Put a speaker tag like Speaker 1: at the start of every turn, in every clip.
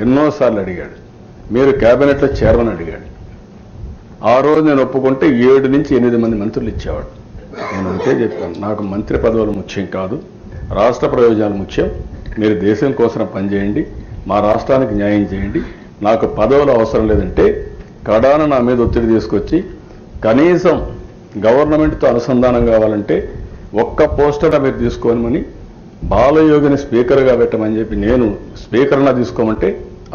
Speaker 1: ఎన్నోసార్లు అడిగాడు. మీరు కేబినెట్లో చైర్మన్ అడిగాడు. ఆ రోజు నేను ఒప్పుకుంటే 7 నుంచి 8 మంది మంత్రులు ఇచ్చేవాడు. నేను అంతే చెప్పాను, నాకు మంత్రి పదవులు ముఖ్యం కాదు, రాష్ట్ర ప్రయోజనాలు ముఖ్యం. మీరు దేశం కోసం పనిచేయండి, మా రాష్ట్రానికి న్యాయం చేయండి, నాకు పదవులు అవసరం లేదంటే కడాన నా మీద ఒత్తిడి తీసుకొచ్చి కనీసం గవర్నమెంట్తో అనుసంధానం కావాలంటే ఒక్క పోస్టర్ మీరు తీసుకోమని బాలయోగిని స్పీకర్గా పెట్టమని చెప్పి నేను స్పీకర్గా తీసుకోమంటే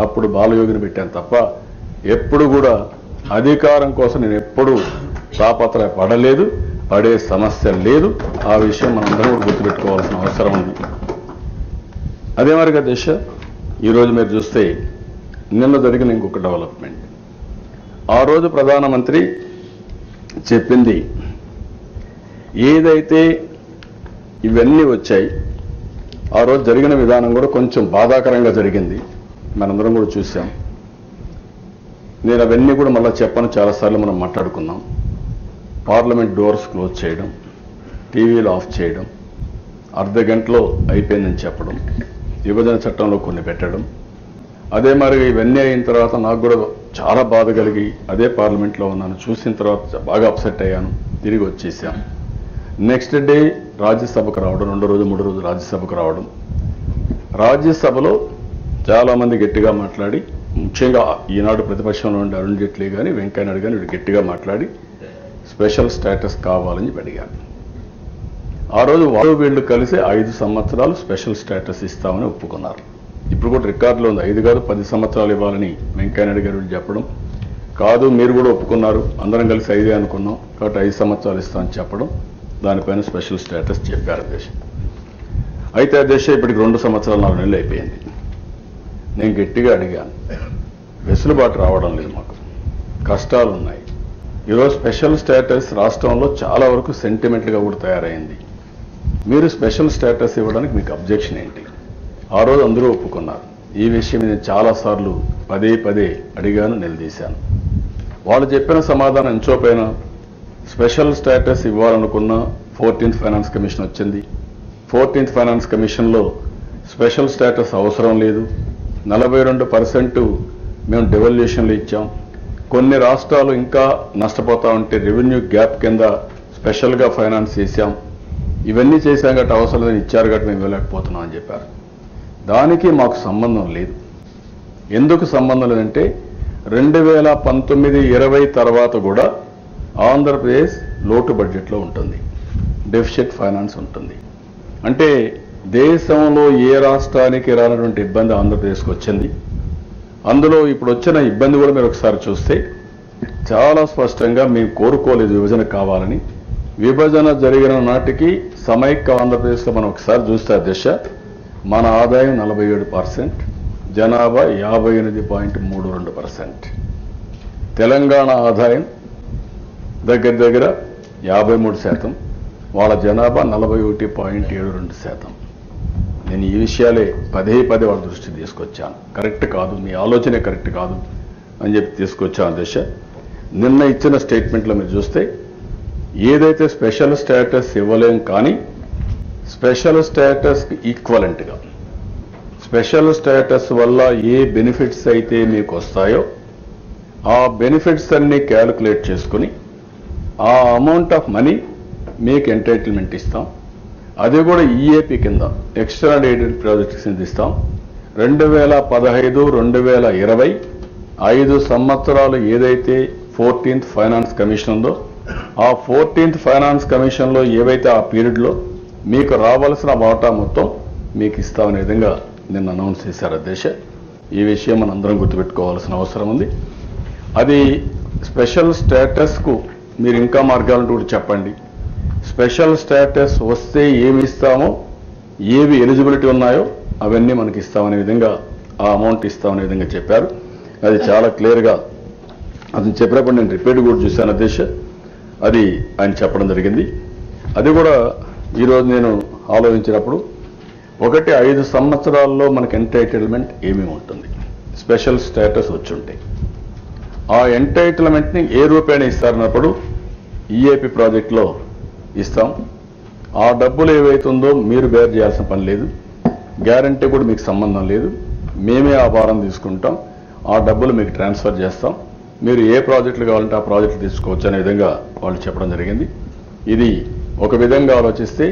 Speaker 1: అప్పుడు బాలయోగిని పెట్టాను తప్ప ఎప్పుడు కూడా అధికారం కోసం నేను ఎప్పుడూ తాపత్రయపడలేదు, పడే సమస్య లేదు. ఆ విషయం మనందరం కూడా గుర్తుపెట్టుకోవాల్సిన అవసరం ఉంది. అదే మరిగా దిశ ఈరోజు మీరు చూస్తే నిన్న జరిగిన ఇంకొక డెవలప్మెంట్. ఆ రోజు ప్రధానమంత్రి చెప్పింది ఏదైతే ఇవన్నీ వచ్చాయి, ఆ రోజు జరిగిన విధానం కూడా కొంచెం బాధాకరంగా జరిగింది, మనందరం కూడా చూసాం. నేను అవన్నీ కూడా మళ్ళీ చెప్పను, చాలాసార్లు మనం మాట్లాడుకున్నాం. పార్లమెంట్ డోర్స్ క్లోజ్ చేయడం, టీవీలు ఆఫ్ చేయడం, అర్ధ గంటలో అయిపోయిందని చెప్పడం, విభజన చట్టంలో కొన్ని పెట్టడం. అదే మరి ఇవన్నీ అయిన తర్వాత నాకు కూడా చాలా బాధ కలిగి అదే పార్లమెంట్లో ఉన్నాను. చూసిన తర్వాత బాగా అప్సెట్ అయ్యాను, తిరిగి వచ్చేసాం. నెక్స్ట్ డే రాజ్యసభకు రావడం, 2 రోజు 3 రోజు రాజ్యసభకు రావడం. రాజ్యసభలో చాలామంది గట్టిగా మాట్లాడి, ముఖ్యంగా ఈనాడు ప్రతిపక్షంలో ఉండే అరుణ్ జైట్లీ కానీ వెంకయ్యనాయుడు కానీ వీడు గట్టిగా మాట్లాడి స్పెషల్ స్టేటస్ కావాలని అడిగారు. ఆ రోజు వీళ్ళు కలిసి 5 సంవత్సరాలు స్పెషల్ స్టేటస్ ఇస్తామని ఒప్పుకున్నారు. ఇప్పుడు కూడా రికార్డులో ఉంది, 5 కాదు 10 సంవత్సరాలు ఇవ్వాలని వెంకయ్యనాయుడు గారు చెప్పడం. కాదు మీరు కూడా ఒప్పుకున్నారు, అందరం కలిసి 5 అనుకున్నాం కాబట్టి 5 సంవత్సరాలు ఇస్తామని చెప్పడం, దానిపైన స్పెషల్ స్టేటస్ చెప్పారు దేశం. అయితే ఆ దేశం ఇప్పటికి 2 సంవత్సరాలు 4 నెలలు అయిపోయింది. నేను గట్టిగా అడిగాను, వెసులుబాటు రావడం లేదు, మాకు కష్టాలు ఉన్నాయి. ఈరోజు స్పెషల్ స్టేటస్ రాష్ట్రంలో చాలా వరకు సెంటిమెంట్గా కూడా తయారైంది. మీరు స్పెషల్ స్టేటస్ ఇవ్వడానికి మీకు అబ్జెక్షన్ ఏంటి? ఆ రోజు అందరూ ఒప్పుకున్నారు. ఈ విషయం నేను చాలాసార్లు పదే అడిగాను, నిలదీశాను. వాళ్ళు చెప్పిన సమాధానం ఎంచోపైన స్పెషల్ స్టేటస్ ఇవ్వాలనుకున్న 14th ఫైనాన్స్ కమిషన్ వచ్చింది. 14th ఫైనాన్స్ కమిషన్లో స్పెషల్ స్టేటస్ అవసరం లేదు, 42% మేము డెవల్యూషన్లు ఇచ్చాం. కొన్ని రాష్ట్రాలు ఇంకా నష్టపోతా ఉంటే రెవెన్యూ గ్యాప్ కింద స్పెషల్గా ఫైనాన్స్ చేశాం. ఇవన్నీ చేశాం కాబట్టి అవసరం లేదని ఇచ్చారు కాబట్టి మేము ఇవ్వలేకపోతున్నాం అని చెప్పారు. దానికి మాకు సంబంధం లేదు. ఎందుకు సంబంధం లేదంటే 2019-20 తర్వాత కూడా ఆంధ్రప్రదేశ్ లోటు బడ్జెట్లో ఉంటుంది, డెఫిసిట్ ఫైనాన్స్ ఉంటుంది. అంటే దేశంలో ఏ రాష్ట్రానికి రానటువంటి ఇబ్బంది ఆంధ్రప్రదేశ్కి వచ్చింది. అందులో ఇప్పుడు వచ్చిన ఇబ్బంది కూడా మీరు ఒకసారి చూస్తే చాలా స్పష్టంగా మేము కోరుకోలేదు విభజన కావాలని. విభజన జరిగిన నాటికి సమైక్య ఆంధ్రప్రదేశ్లో మనం ఒకసారి చూస్తే అధ్యక్ష, మన ఆదాయం 47%, జనాభా 58.32%. తెలంగాణ ఆదాయం దగ్గర 53%, వాళ్ళ జనాభా 41.72%. నేను ఈ విషయాలే పదే వాళ్ళ దృష్టికి తీసుకొచ్చాను. కరెక్ట్ కాదు, మీ ఆలోచనే కరెక్ట్ కాదు అని చెప్పి తీసుకొచ్చాను అధ్యక్ష. నిన్న ఇచ్చిన స్టేట్మెంట్లో మీరు చూస్తే ఏదైతే స్పెషల్ స్టేటస్ ఇవ్వలేం కానీ స్పెషల్ స్టేటస్కి ఈక్వలెంట్గా స్పెషల్ స్టేటస్ వల్ల ఏ బెనిఫిట్స్ అయితే మీకు వస్తాయో ఆ బెనిఫిట్స్ అన్ని క్యాలిక్యులేట్ చేసుకుని ఆ అమౌంట్ ఆఫ్ మనీ మీకు ఎంటైటిల్మెంట్ ఇస్తాం. అది కూడా ఈఏపీ కింద ఎక్స్టర్నల్ ఎయిడెడ్ ప్రాజెక్ట్స్ కింద ఇస్తాం. 2015-2020 5 సంవత్సరాలు ఏదైతే 14th ఫైనాన్స్ కమిషన్ ఉందో ఆ 14th ఫైనాన్స్ కమిషన్లో ఏవైతే ఆ పీరియడ్లో మీకు రావాల్సిన వాటా మొత్తం మీకు ఇస్తామనే విధంగా నిన్న అనౌన్స్ చేశారు అధ్యక్ష. ఈ విషయం మనం అందరం గుర్తుపెట్టుకోవాల్సిన అవసరం ఉంది. అది స్పెషల్ స్టేటస్కు మీరు ఇంకా మార్గాలను కూడా చెప్పండి. స్పెషల్ స్టేటస్ వస్తే ఏమి ఇస్తామో, ఏవి ఎలిజిబిలిటీ ఉన్నాయో అవన్నీ మనకి ఇస్తామనే విధంగా, ఆ అమౌంట్ ఇస్తామనే విధంగా చెప్పారు. అది చాలా క్లియర్గా అది చెప్పినప్పుడు నేను రిపీట్ కూడా చూశాను అధ్యక్ష. అది ఆయన చెప్పడం జరిగింది. అది కూడా ఈరోజు నేను ఆలోచించినప్పుడు 5 సంవత్సరాల్లో మనకి ఎంటైటిల్మెంట్ ఏమేమి ఉంటుంది, స్పెషల్ స్టేటస్ వచ్చి ఉంటాయి. ఆ ఎంటైటిల్మెంట్ని ఏ రూపేణ ఇస్తారన్నప్పుడు ఈఏపీ ప్రాజెక్టులో ఇస్తాం. ఆ డబ్బులు ఏవైతుందో మీరు బేర్ చేయాల్సిన పని లేదు, గ్యారంటీ కూడా మీకు సంబంధం లేదు. మేమే ఆ భారం తీసుకుంటాం, ఆ డబ్బులు మీకు ట్రాన్స్ఫర్ చేస్తాం, మీరు ఏ ప్రాజెక్టులు కావాలంటే ఆ ప్రాజెక్టులు తీసుకోవచ్చు అనే విధంగా వాళ్ళు చెప్పడం జరిగింది. ఇది ఒక విధంగా ఆలోచిస్తే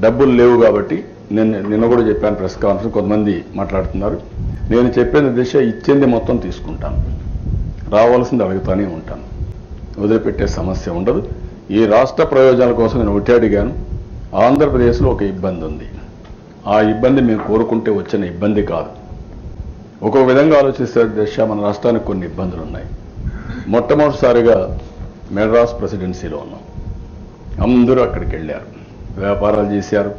Speaker 1: డబ్బులు లేవు కాబట్టి నిన్న కూడా చెప్పాను ప్రెస్ కాన్ఫరెన్స్, కొంతమంది మాట్లాడుతున్నారు. నేను చెప్పిన దిశ ఇచ్చింది మొత్తం తీసుకుంటాను, రావాల్సింది అడుగుతానే ఉంటాను, వదిలిపెట్టే సమస్య ఉండదు. ఈ రాష్ట్ర ప్రయోజనాల కోసం నేను ఒకటి అడిగాను. ఆంధ్రప్రదేశ్లో ఒక ఇబ్బంది ఉంది, ఆ ఇబ్బంది మేము కోరుకుంటే వచ్చిన ఇబ్బంది కాదు. ఒక్కొక్క విధంగా ఆలోచిస్తే దిశ మన రాష్ట్రానికి కొన్ని ఇబ్బందులు ఉన్నాయి. మొట్టమొదటిసారిగా మెడ్రాస్ ప్రెసిడెన్సీలో ఉన్నాం, అందరూ అక్కడికి వెళ్ళారు, వ్యాపారాలు చేశారు,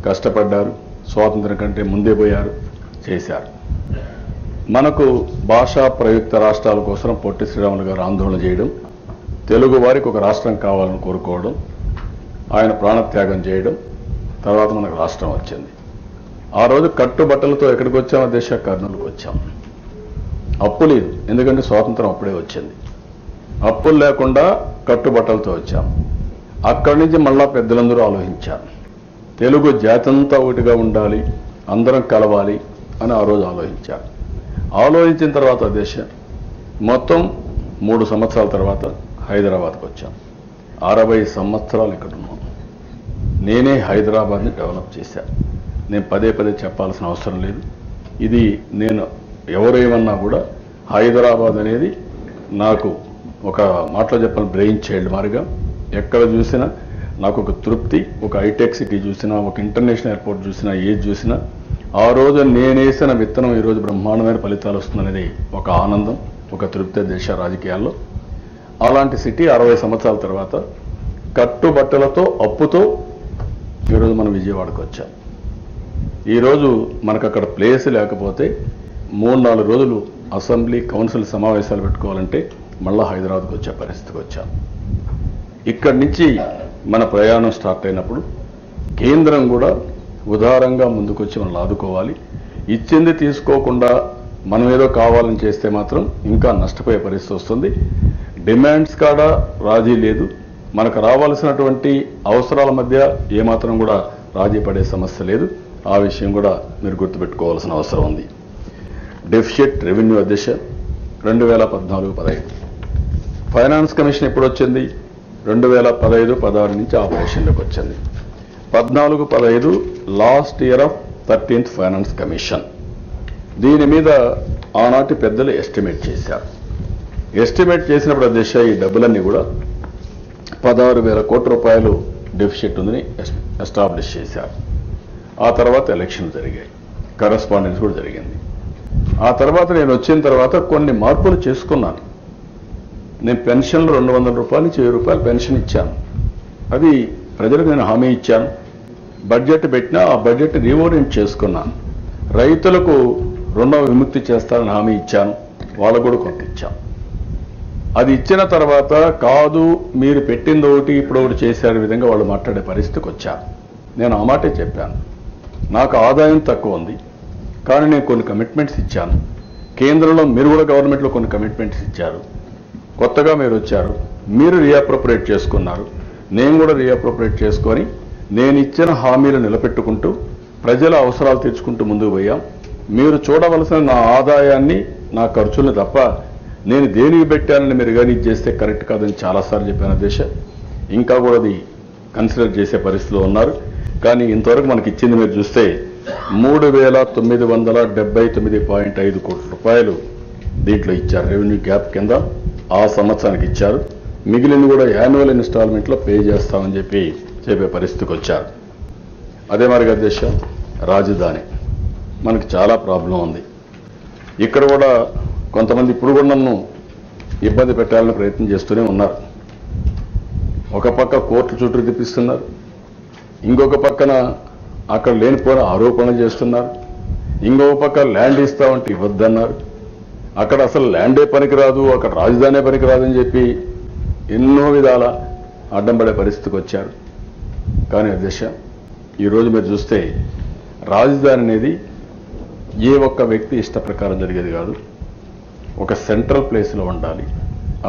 Speaker 1: కష్టపడ్డారు, స్వాతంత్రం కంటే ముందే పోయారు, చేశారు. మనకు భాషా ప్రయుక్త రాష్ట్రాల కోసం పొట్టి శ్రీరాములు గారు ఆందోళన చేయడం, తెలుగు వారికి ఒక రాష్ట్రం కావాలని కోరుకోవడం, ఆయన ప్రాణత్యాగం చేయడం, తర్వాత మనకు రాష్ట్రం వచ్చింది. ఆ రోజు కట్టుబట్టలతో ఎక్కడికి వచ్చామో దేశ కర్నూలుకు వచ్చాం. అప్పు లేదు, ఎందుకంటే స్వాతంత్రం అప్పుడే వచ్చింది. అప్పులు లేకుండా కట్టుబట్టలతో వచ్చాం. అక్కడి నుంచి మళ్ళా పెద్దలందరూ ఆలోచించారు, తెలుగు జాతంతా ఒకటిగా ఉండాలి, అందరం కలవాలి అని ఆ రోజు ఆలోచించారు. ఆలోచించిన తర్వాత దేశం మొత్తం 3 సంవత్సరాల తర్వాత హైదరాబాద్కి వచ్చాం. 60 సంవత్సరాలు ఇక్కడ ఉన్నాం. నేనే హైదరాబాద్ని డెవలప్ చేశాను. నేను పదే చెప్పాల్సిన అవసరం లేదు. ఇది నేను ఎవరేమన్నా కూడా హైదరాబాద్ అనేది నాకు ఒక మాటలో చెప్పాలి బ్రెయిన్ చైల్డ్ మారిగా. ఎక్కడ చూసినా నాకు ఒక తృప్తి, ఒక హైటెక్ సిటీ చూసినా, ఒక ఇంటర్నేషనల్ ఎయిర్పోర్ట్ చూసినా, ఏది చూసినా ఆ రోజు నేనేసిన విత్తనం ఈరోజు బ్రహ్మాండమైన ఫలితాలు వస్తుందనేది ఒక ఆనందం, ఒక తృప్తి దేశ రాజకీయాల్లో. అలాంటి సిటీ 60 సంవత్సరాల తర్వాత కట్టుబట్టలతో అప్పుతో ఈరోజు మనం విజయవాడకు వచ్చాం. ఈరోజు మనకు అక్కడ ప్లేస్ లేకపోతే 3-4 రోజులు అసెంబ్లీ కౌన్సిల్ సమావేశాలు పెట్టుకోవాలంటే మళ్ళా హైదరాబాద్కు వచ్చే పరిస్థితికి వచ్చాం. ఇక్కడి నుంచి మన ప్రయాణం స్టార్ట్ అయినప్పుడు కేంద్రం కూడా ఉదారంగా ముందుకొచ్చి మనల్ని ఆదుకోవాలి. ఇచ్చింది తీసుకోకుండా మనం ఏదో కావాలని చేస్తే మాత్రం ఇంకా నష్టపోయే పరిస్థితి వస్తుంది. డిమాండ్స్ కాడ రాజీ లేదు. మనకు రావాల్సినటువంటి అవసరాల మధ్య ఏమాత్రం కూడా రాజీ పడే సమస్య లేదు. ఆ విషయం కూడా మీరు గుర్తుపెట్టుకోవాల్సిన అవసరం ఉంది. డెఫిసిట్ రెవెన్యూ అధ్యక్ష 2014-15 ఫైనాన్స్ కమిషన్ ఎప్పుడు వచ్చింది? 2015-16 నుంచి ఆపరేషన్లోకి వచ్చింది. 14-15 last year of 13th finance commission. దీని మీద ఆనాటి పెద్దలు ఎస్టిమేట్ చేశారు. ఎస్టిమేట్ చేసినప్పుడు అధ్యక్ష ఈ డబ్బులన్నీ కూడా 16,000 కోట్ల రూపాయలు డెఫిసిట్ ఉందని ఎస్టాబ్లిష్ చేశారు. ఆ తర్వాత ఎలక్షన్ జరిగాయి, కరస్పాండెన్స్ కూడా జరిగింది. ఆ తర్వాత నేను వచ్చిన తర్వాత కొన్ని మార్పులు చేసుకున్నాను. నేను పెన్షన్లు 200 రూపాయల నుంచి 1000 రూపాయలు పెన్షన్ ఇచ్చాను. అది ప్రజలకు నేను హామీ ఇచ్చాను. బడ్జెట్ పెట్టినా ఆ బడ్జెట్ రీఓరియంట్ చేసుకున్నాను. రైతులకు రుణ విముక్తి చేస్తానని హామీ ఇచ్చాను, వాళ్ళకు కూడా కొంత ఇచ్చాను. అది ఇచ్చిన తర్వాత కాదు మీరు పెట్టింది ఒకటి ఇప్పుడు ఒకటి చేసే విధంగా వాళ్ళు మాట్లాడే పరిస్థితికి వచ్చాను. నేను ఆ మాటే చెప్పాను, నాకు ఆదాయం తక్కువ ఉంది కానీ నేను కొన్ని కమిట్మెంట్స్ ఇచ్చాను. కేంద్రంలో మీరు కూడా గవర్నమెంట్లో కొన్ని కమిట్మెంట్స్ ఇచ్చారు. కొత్తగా మీరు వచ్చారు, మీరు రీఅప్రోప్రియేట్ చేసుకున్నారు, నేను కూడా రీఅప్రోప్రియేట్ చేసుకొని నేను ఇచ్చిన హామీలు నిలబెట్టుకుంటూ ప్రజల అవసరాలు తీర్చుకుంటూ ముందుకు పోయాం. మీరు చూడవలసిన నా ఆదాయాన్ని నా ఖర్చుల్ని తప్ప నేను దేనికి పెట్టానని మీరు కానీ చేస్తే కరెక్ట్ కాదని చాలాసార్లు చెప్పాను దేశ. ఇంకా కూడా అది కన్సిడర్ చేసే పరిస్థితిలో ఉన్నారు. కానీ ఇంతవరకు మనకి ఇచ్చింది మీరు చూస్తే 3,979.5 కోట్ల రూపాయలు దీంట్లో ఇచ్చారు. రెవెన్యూ గ్యాప్ కింద ఆ సంవత్సరానికి ఇచ్చారు. మిగిలింది కూడా యాన్యువల్ ఇన్స్టాల్మెంట్లో పే చేస్తామని చెప్పే పరిస్థితికి వచ్చారు. అదే మరి అధ్యక్ష రాజధాని మనకి చాలా ప్రాబ్లం ఉంది. ఇక్కడ కూడా కొంతమంది ఇప్పుడు కూడా నన్ను ఇబ్బంది పెట్టాలని ప్రయత్నం చేస్తూనే ఉన్నారు. ఒక పక్క కోర్టు చుట్టూ తిప్పిస్తున్నారు, ఇంకొక పక్కన అక్కడ లేనిపోయిన ఆరోపణలు చేస్తున్నారు, ఇంకొక పక్క ల్యాండ్ ఇస్తామంటే ఇవ్వద్దన్నారు, అక్కడ అసలు ల్యాండే పనికిరాదు, అక్కడ రాజధానే పనికిరాదని చెప్పి ఎన్నో విధాల అడ్డం పడే పరిస్థితికి వచ్చారు. కానీ అధ్యక్ష ఈరోజు మీరు చూస్తే రాజధాని అనేది ఏ ఒక్క వ్యక్తి ఇష్ట ప్రకారం జరిగేది కాదు. ఒక సెంట్రల్ ప్లేస్లో ఉండాలి,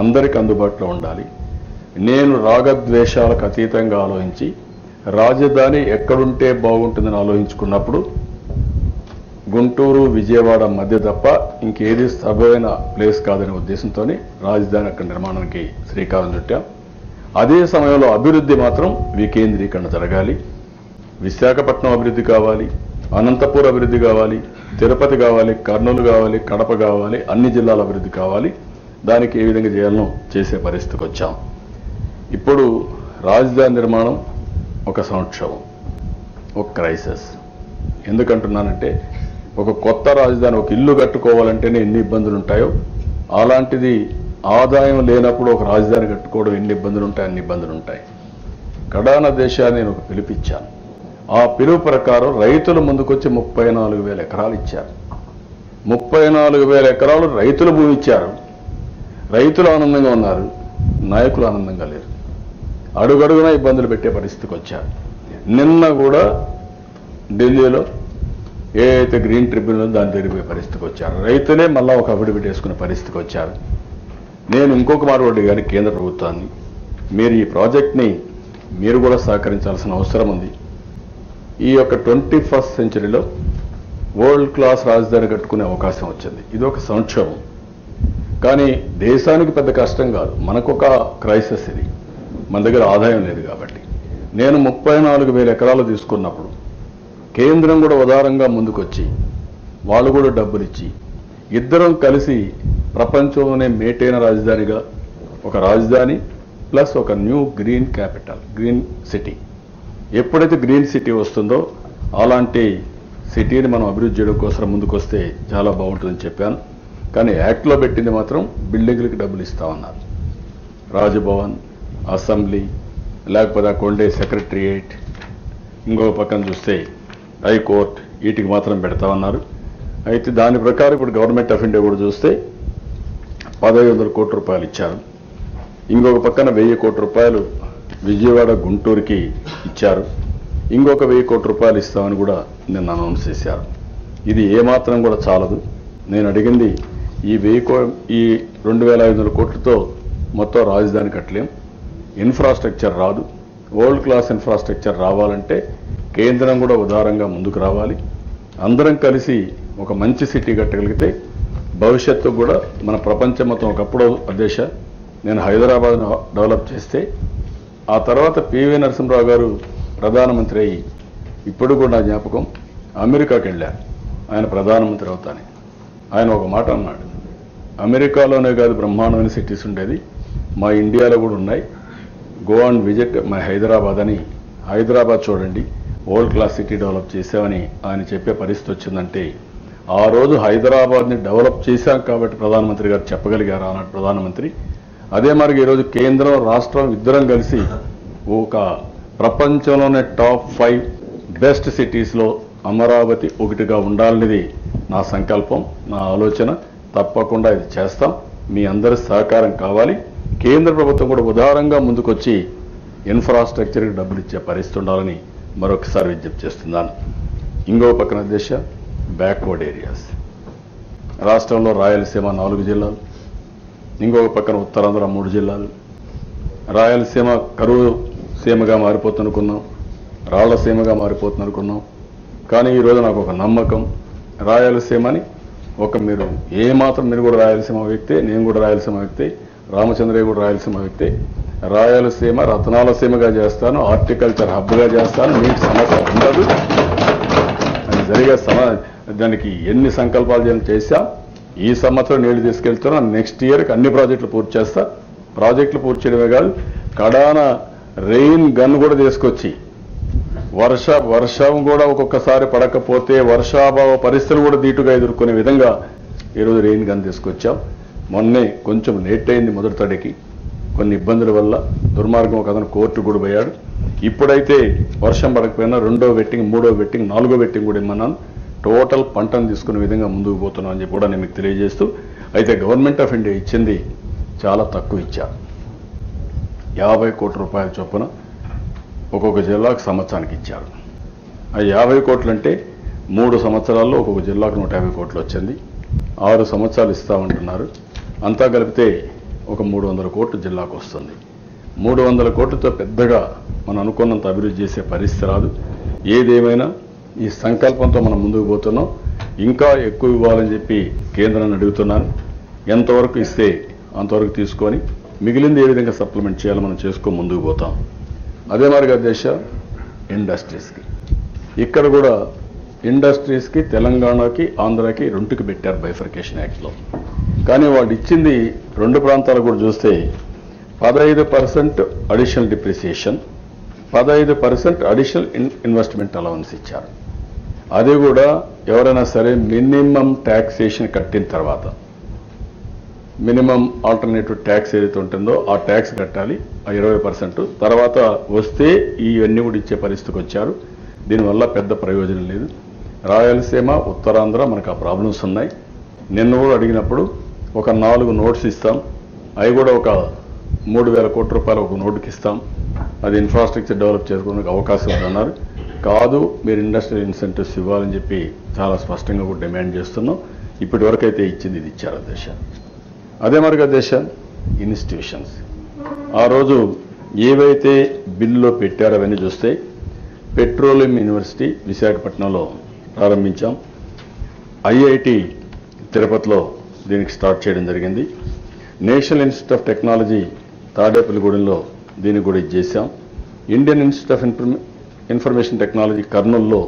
Speaker 1: అందరికి అందుబాటులో ఉండాలి. నేను రాగద్వేషాలకు అతీతంగా ఆలోచించి రాజధాని ఎక్కడుంటే బాగుంటుందని ఆలోచించుకున్నప్పుడు గుంటూరు విజయవాడ మధ్య తప్ప ఇంకేది సబైన ప్లేస్ కాదనే ఉద్దేశంతో రాజధాని అక్కడ నిర్మాణానికి శ్రీకారం చుట్టాం. అదే సమయంలో అభివృద్ధి మాత్రం వికేంద్రీకరణ జరగాలి. విశాఖపట్నం అభివృద్ధి కావాలి, అనంతపూర్ అభివృద్ధి కావాలి, తిరుపతి కావాలి, కర్నూలు కావాలి, కడప కావాలి, అన్ని జిల్లాల అభివృద్ధి కావాలి. దానికి ఏ విధంగా చేయాలనో చేసే పరిస్థితికి వచ్చాం. ఇప్పుడు రాజధాని నిర్మాణం ఒక సంక్షోభం, ఒక క్రైసిస్. ఎందుకంటున్నానంటే ఒక కొత్త రాజధాని, ఒక ఇల్లు కట్టుకోవాలంటేనే ఎన్ని ఇబ్బందులు ఉంటాయో, అలాంటిది ఆదాయం లేనప్పుడు ఒక రాజధాని కట్టుకోవడం ఎన్ని ఇబ్బందులు ఉంటాయి, అన్ని ఇబ్బందులు ఉంటాయి. కడాన దేశాన్ని నేను ఒక పిలుపిచ్చాను. ఆ పిలుపు ప్రకారం రైతులు ముందుకొచ్చి 34,000 ఎకరాలు ఇచ్చారు. 34,000 ఎకరాలు రైతుల భూమి ఇచ్చారు. రైతులు ఆనందంగా ఉన్నారు, నాయకులు ఆనందంగా లేరు. అడుగడుగునా ఇబ్బందులు పెట్టే పరిస్థితికి వచ్చారు. నిన్న కూడా ఢిల్లీలో ఏదైతే గ్రీన్ ట్రిబ్యునల్ దాన్ని జరిగే పరిస్థితికి వచ్చారు. రైతులే మళ్ళా ఒక అఫిడవిట్ వేసుకునే పరిస్థితికి వచ్చారు. నేను ఇంకొక మాట అడిగాను కేంద్ర ప్రభుత్వాన్ని, మీరు ఈ ప్రాజెక్ట్ని మీరు కూడా సహకరించాల్సిన అవసరం ఉంది. ఈ యొక్క 21st సెంచరీలో వరల్డ్ క్లాస్ రాజధాని కట్టుకునే అవకాశం వచ్చింది. ఇది ఒక సంక్షోభం, కానీ దేశానికి పెద్ద కష్టం కాదు, మనకొక క్రైసిస్ ఇది. మన దగ్గర ఆదాయం లేదు కాబట్టి. నేను 34,000 ఎకరాలు తీసుకున్నప్పుడు కేంద్రం కూడా ఉదారంగా ముందుకొచ్చి వాళ్ళు కూడా డబ్బులు ఇచ్చి ఇద్దరం కలిసి ప్రపంచంలోనే మేటైన రాజధానిగా ఒక రాజధాని ప్లస్ ఒక new green capital, green city. ఎప్పుడైతే గ్రీన్ సిటీ వస్తుందో అలాంటి సిటీని మనం అభివృద్ధి చేయడం కోసం ముందుకొస్తే చాలా బాగుంటుందని చెప్పాను. కానీ యాక్ట్లో పెట్టింది మాత్రం బిల్డింగ్లకి డబ్బులు ఇస్తామన్నారు. రాజ్భవన్, అసెంబ్లీ, లేకపోతే ఆ కొండే సెక్రటరియేట్, ఇంకొక పక్కన చూస్తే హైకోర్టు, వీటికి మాత్రం పెడతామన్నారు. అయితే దాని ప్రకారం ఇప్పుడు గవర్నమెంట్ ఆఫ్ ఇండియా కూడా చూస్తే 1,500 కోట్ల రూపాయలు ఇచ్చారు. ఇంకొక పక్కన 1,000 కోట్ల రూపాయలు విజయవాడ గుంటూరుకి ఇచ్చారు. ఇంకొక 1,000 కోట్ల రూపాయలు ఇస్తామని కూడా నిన్న అనౌన్స్ చేశారు. ఇది ఏమాత్రం కూడా చాలదు. నేను అడిగింది ఈ 2,500 కోట్లతో మొత్తం రాజధాని కట్టలేం, ఇన్ఫ్రాస్ట్రక్చర్ రాదు. వరల్డ్ క్లాస్ ఇన్ఫ్రాస్ట్రక్చర్ రావాలంటే కేంద్రం కూడా ఉదారంగా ముందుకు రావాలి. అందరం కలిసి ఒక మంచి సిటీ కట్టగలిగితే భవిష్యత్తు కూడా మన ప్రపంచం మొత్తం. ఒకప్పుడు దేశ నేను హైదరాబాద్ డెవలప్ చేస్తే ఆ తర్వాత పివి నరసింహరావు గారు ప్రధానమంత్రి అయ్యి ఇప్పుడు కూడా నా జ్ఞాపకం అమెరికాకి వెళ్ళారు ఆయన ప్రధానమంత్రి అవుతానే. ఆయన ఒక మాట అన్నాడు, అమెరికాలోనే కాదు బ్రహ్మాండమైన సిటీస్ ఉండేది, మా ఇండియాలో కూడా ఉన్నాయి, go and visit my Hyderabad అని. హైదరాబాద్ చూడండి, వరల్డ్ క్లాస్ సిటీ డెవలప్ చేశామని ఆయన చెప్పే పరిస్థితి వచ్చిందంటే ఆ రోజు హైదరాబాద్ని డెవలప్ చేశాం కాబట్టి ప్రధానమంత్రి గారు చెప్పగలిగారు ఆనాడు ప్రధానమంత్రి. అదే మరి ఈరోజు కేంద్రం రాష్ట్రం ఇద్దరం కలిసి ఒక ప్రపంచంలోనే టాప్ 5 బెస్ట్ సిటీస్లో అమరావతి ఒకటిగా ఉండాలనేది నా సంకల్పం, నా ఆలోచన. తప్పకుండా ఇది చేస్తాం. మీ అందరి సహకారం కావాలి. కేంద్ర ప్రభుత్వం కూడా ఉదారంగా ముందుకొచ్చి ఇన్ఫ్రాస్ట్రక్చర్కి డబ్బులు ఇచ్చే పరిస్థితి ఉండాలని మరొకసారి విజ్ఞప్తి చేస్తున్నాను. ఇంకో పక్కన దేశ బ్యాక్వర్డ్ ఏరియాస్, రాష్ట్రంలో రాయలసీమ 4 జిల్లాలు, ఇంకొక పక్కన ఉత్తరాంధ్ర 3 జిల్లాలు. రాయలసీమ కరువు సీమగా మారిపోతుందనుకున్నాం, రాళ్లసీమగా మారిపోతుందనుకున్నాం. కానీ ఈరోజు నాకు ఒక నమ్మకం, రాయలసీమని మీరు ఏమాత్రం మీరు కూడా రాయలసీమ వ్యక్తే, నేను కూడా రాయలసీమ వ్యక్తే, రామచంద్రయ్య కూడా రాయలసీమ వ్యక్తే. రాయలసీమ రత్నాలసీమగా చేస్తాను, హార్టికల్చర్ హబ్గా చేస్తాను, నీటి సమస్య ఉండదు. అది జరిగే దానికి ఎన్ని సంకల్పాలు చేశాం. ఈ సంవత్సరం నీళ్లు తీసుకెళ్తున్నాం, నెక్స్ట్ ఇయర్కి అన్ని ప్రాజెక్టులు పూర్తి చేస్తా. ప్రాజెక్టులు పూర్తి చేయడమే కాదు, కడాన రెయిన్ గన్ కూడా తీసుకొచ్చి వర్షం కూడా ఒక్కొక్కసారి పడకపోతే వర్షాభావ పరిస్థితులు కూడా దీటుగా ఎదుర్కొనే విధంగా ఈరోజు రెయిన్ గన్ తీసుకొచ్చాం. మొన్నే కొంచెం లేట్ అయింది మొదటి తడికి, కొన్ని ఇబ్బందుల వల్ల దుర్మార్గం ఒక అతను కోర్టు కూడా పోయాడు. ఇప్పుడైతే వర్షం పడకపోయినా 2వ వెట్టింగ్, 3వ వెట్టింగ్, 4వ వెట్టింగ్ కూడా ఇమ్మన్నాను. టోటల్ పంటను తీసుకునే విధంగా ముందుకు పోతున్నాం అని చెప్పి కూడా నేను మీకు తెలియజేస్తూ, అయితే గవర్నమెంట్ ఆఫ్ ఇండియా ఇచ్చింది చాలా తక్కువ ఇచ్చారు. 50 కోట్ల రూపాయల చొప్పున ఒక్కొక్క జిల్లాకు సంవత్సరానికి ఇచ్చారు. ఆ 50 కోట్లు అంటే 3 సంవత్సరాల్లో ఒక్కొక్క జిల్లాకు 150 కోట్లు వచ్చింది. 6 సంవత్సరాలు ఇస్తామంటున్నారు. అంతా కలిపితే ఒక 300 కోట్లు జిల్లాకు వస్తుంది. 300 కోట్లతో పెద్దగా మనం అనుకున్నంత అభివృద్ధి చేసే పరిస్థితి రాదు. ఏదేమైనా ఈ సంకల్పంతో మనం ముందుకు పోతున్నాం. ఇంకా ఎక్కువ ఇవ్వాలని చెప్పి కేంద్రాన్ని అడుగుతున్నాను. ఎంతవరకు ఇస్తే అంతవరకు తీసుకొని మిగిలింది ఏ విధంగా సప్లిమెంట్ చేయాలో మనం చేసుకొని ముందుకు పోతాం. అదే మాదిరిగా దేశ ఇండస్ట్రీస్కి ఇక్కడ కూడా ఇండస్ట్రీస్కి తెలంగాణకి ఆంధ్రాకి రెండుకి పెట్టారు బైఫర్కేషన్ యాక్ట్లో. కానీ వాళ్ళు ఇచ్చింది రెండు ప్రాంతాలు కూడా చూస్తే 15% additional depreciation, 15% additional investment allowance ఇచ్చారు. అది కూడా ఎవరైనా సరే మినిమం ట్యాక్సేషన్ కట్టిన తర్వాత, మినిమం ఆల్టర్నేటివ్ ట్యాక్స్ ఏదైతే ఉంటుందో ఆ ట్యాక్స్ కట్టాలి. ఆ 20% తర్వాత వస్తే ఇవన్నీ కూడా ఇచ్చే పరిస్థితికి వచ్చారు. దీనివల్ల పెద్ద ప్రయోజనం లేదు. రాయలసీమ, ఉత్తరాంధ్ర మనకు ఆ ప్రాబ్లమ్స్ ఉన్నాయి. నిన్న కూడా అడిగినప్పుడు ఒక 4 నోట్స్ ఇస్తాం, అవి కూడా ఒక 3,000 కోట్ల రూపాయలు ఒక నోటుకి ఇస్తాం, అది ఇన్ఫ్రాస్ట్రక్చర్ డెవలప్ చేసుకోవడానికి అవకాశం ఉందన్నారు. కాదు, మీరు ఇండస్ట్రియల్ ఇన్సెంటివ్స్ ఇవ్వాలని చెప్పి చాలా స్పష్టంగా కూడా డిమాండ్ చేస్తున్నాం. ఇప్పటి వరకు అయితే ఇచ్చింది ఇది ఇచ్చారు దేశ. అదే మరిగా దేశ ఇన్స్టిట్యూషన్స్ ఆ రోజు ఏవైతే బిల్లులో పెట్టారో అవన్నీ చూస్తే పెట్రోలియం యూనివర్సిటీ విశాఖపట్నంలో ప్రారంభించాం. ఐఐటి తిరుపతిలో దీనికి స్టార్ట్ చేయడం జరిగింది. నేషనల్ ఇన్స్టిట్యూట్ ఆఫ్ టెక్నాలజీ తాడేపల్లిగూడెంలో దీనికి కూడా ఇచ్చేసాం. Indian institute of information technology కర్నూల్లో